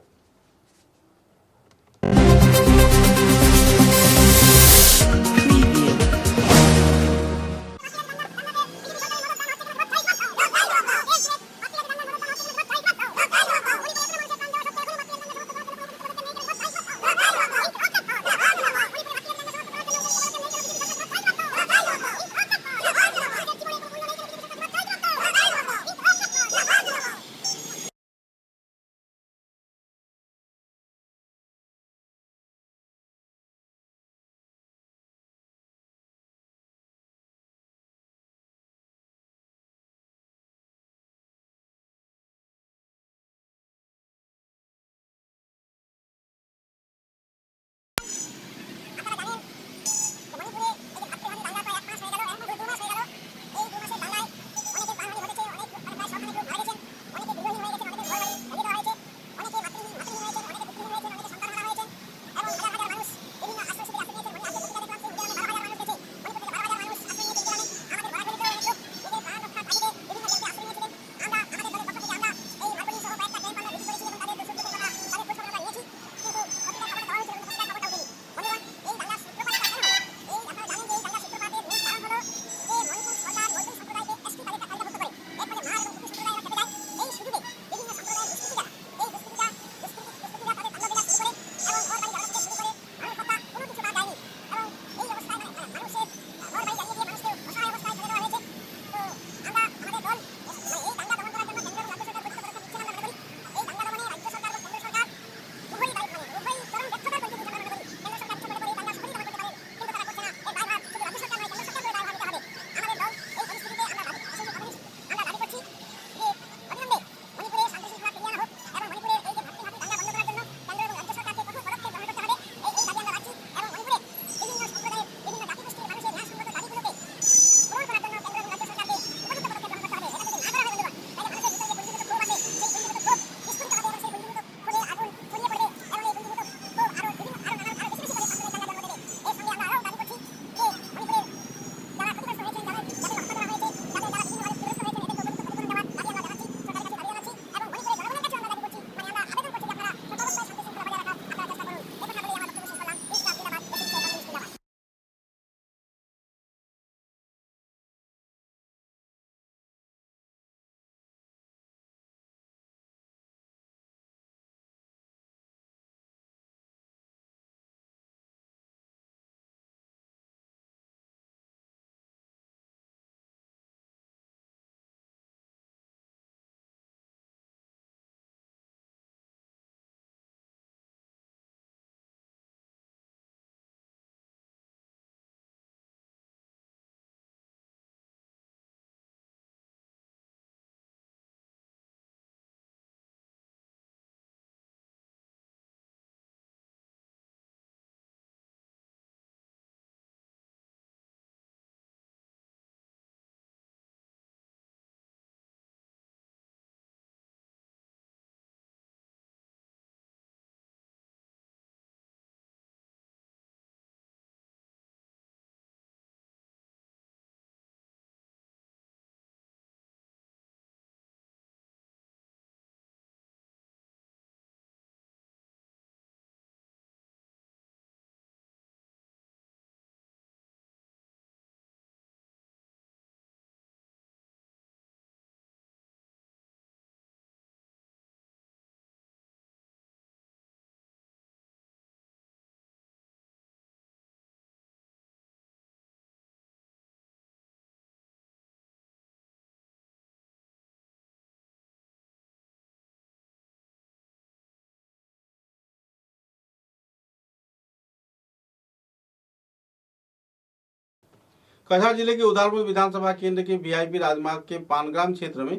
कछार जिले के उदालपुर विधानसभा केंद्र के वीआईपी राजमार्ग के पानग्राम क्षेत्र में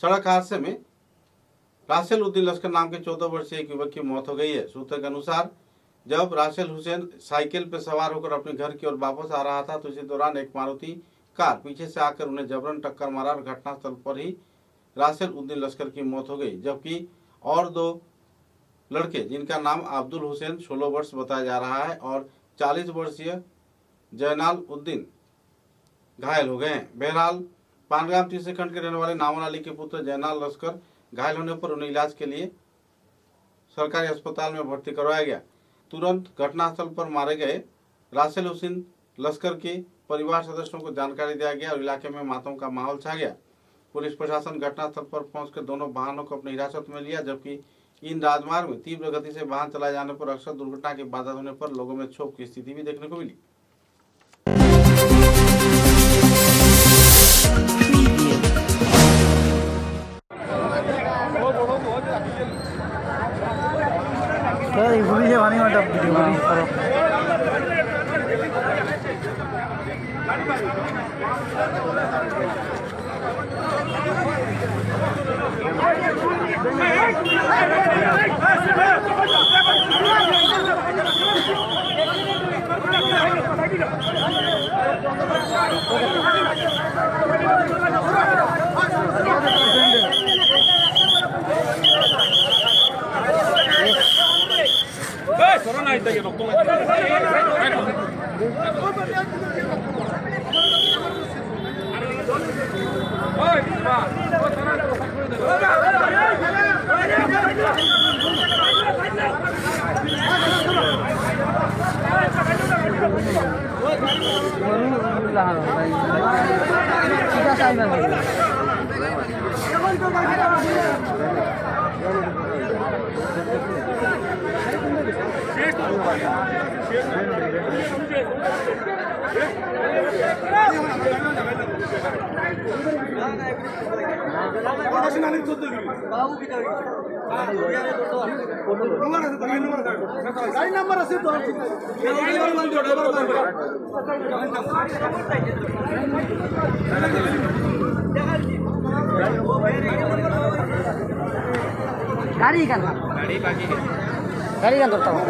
सड़क हादसे में रासेल उद्दीन लश्कर नाम के 14 वर्षीय एक युवक की मौत हो गई है। सूत्र के अनुसार जब रासेल हुसैन साइकिल पर सवार होकर अपने घर की ओर वापस आ रहा था तो इसी दौरान एक मारुति कार पीछे से आकर उन्हें जबरन टक्कर मारा और घटनास्थल पर ही रासेल उद्दीन लश्कर की मौत हो गई, जबकि और 2 लड़के जिनका नाम अब्दुल हुसैन 16 वर्ष बताया जा रहा है और 40 वर्षीय जैनाल उद्दीन घायल हो गए हैं। बहरहाल पानग्राम तीसरे खंड के रहने वाले नामल अली के पुत्र जैनाल लश्कर घायल होने पर उन्हें इलाज के लिए सरकारी अस्पताल में भर्ती करवाया गया। तुरंत घटनास्थल पर मारे गए रासेल हुसैन लश्कर के परिवार सदस्यों को जानकारी दिया गया और इलाके में मातम का माहौल छा गया। पुलिस प्रशासन घटनास्थल पर पहुंचकर दोनों वाहनों को अपनी हिरासत में लिया, जबकि इन राजमार्ग में तीव्र गति से वाहन चलाए जाने पर अक्सर दुर्घटना की बाधा होने पर लोगों में क्षोभ की स्थिति भी देखने को मिली। गाड़ी का करता हूँ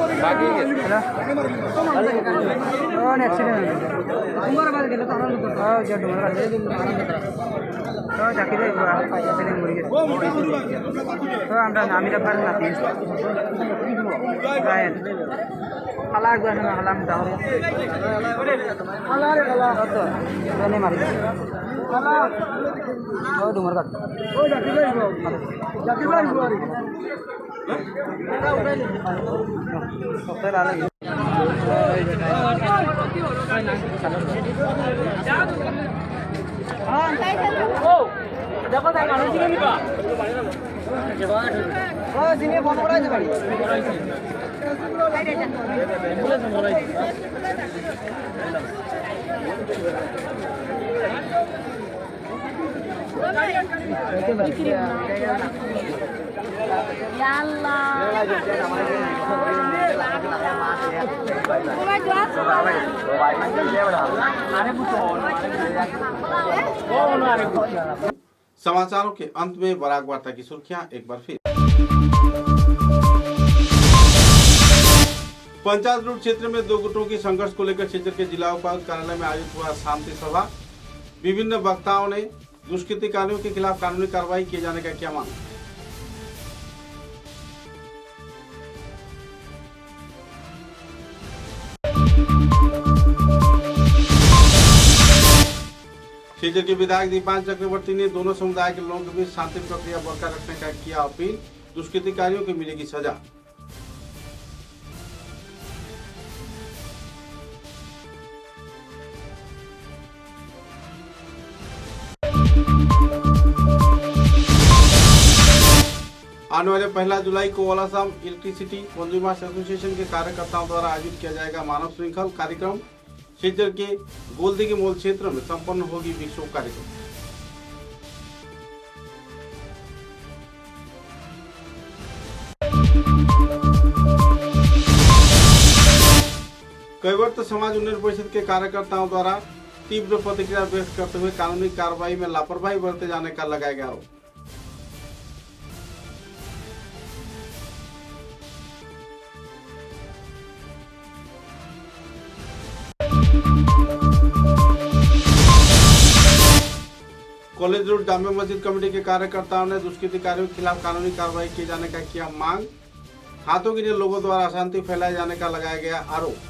समाचारों के अंत में बराक वार्ता की सुर्खियां एक बार फिर। पंचायत रोड क्षेत्र में 2 गुटों की संघर्ष को लेकर क्षेत्र के जिला उपायुक्त कार्यालय में आयोजित हुआ शांति सभा। विभिन्न वक्ताओं ने दुष्कृतिकारियों के खिलाफ कानूनी कार्रवाई किए जाने का किया मांग। क्षेत्र के विधायक दीपान चक्रवर्ती ने दोनों समुदाय के लोगों के बीच शांति प्रक्रिया बरकरार रखने का किया अपील। दुष्कृतिकारियों को मिलेगी सजा। आने वाले 1 जुलाई को ओलासाम इलेक्ट्रिसिटी कंज्यूमर्स एसोसिएशन के कार्यकर्ताओं द्वारा आयोजित किया जाएगा मानव श्रृंखल कार्यक्रम। क्षेत्र के गोलदिगी मोल क्षेत्र में संपन्न होगी विक्षोभ कार्यक्रम। कैवर्त समाज उन्नयन परिषद के कार्यकर्ताओं द्वारा तीव्र प्रतिक्रिया व्यक्त करते हुए कानूनी कार्रवाई में लापरवाही बरते जाने का लगाया गया आरोप। कॉलेज रोड जामे मस्जिद कमेटी के कार्यकर्ताओं ने दुष्कृतिकारियों के खिलाफ कानूनी कार्रवाई किए जाने का किया मांग। हाथों गिने लोगों द्वारा अशांति फैलाए जाने का लगाया गया आरोप।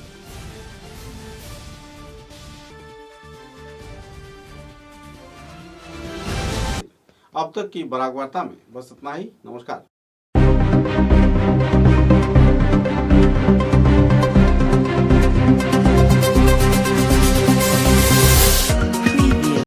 अब तक की बराक वार्ता में बस इतना ही। नमस्कार।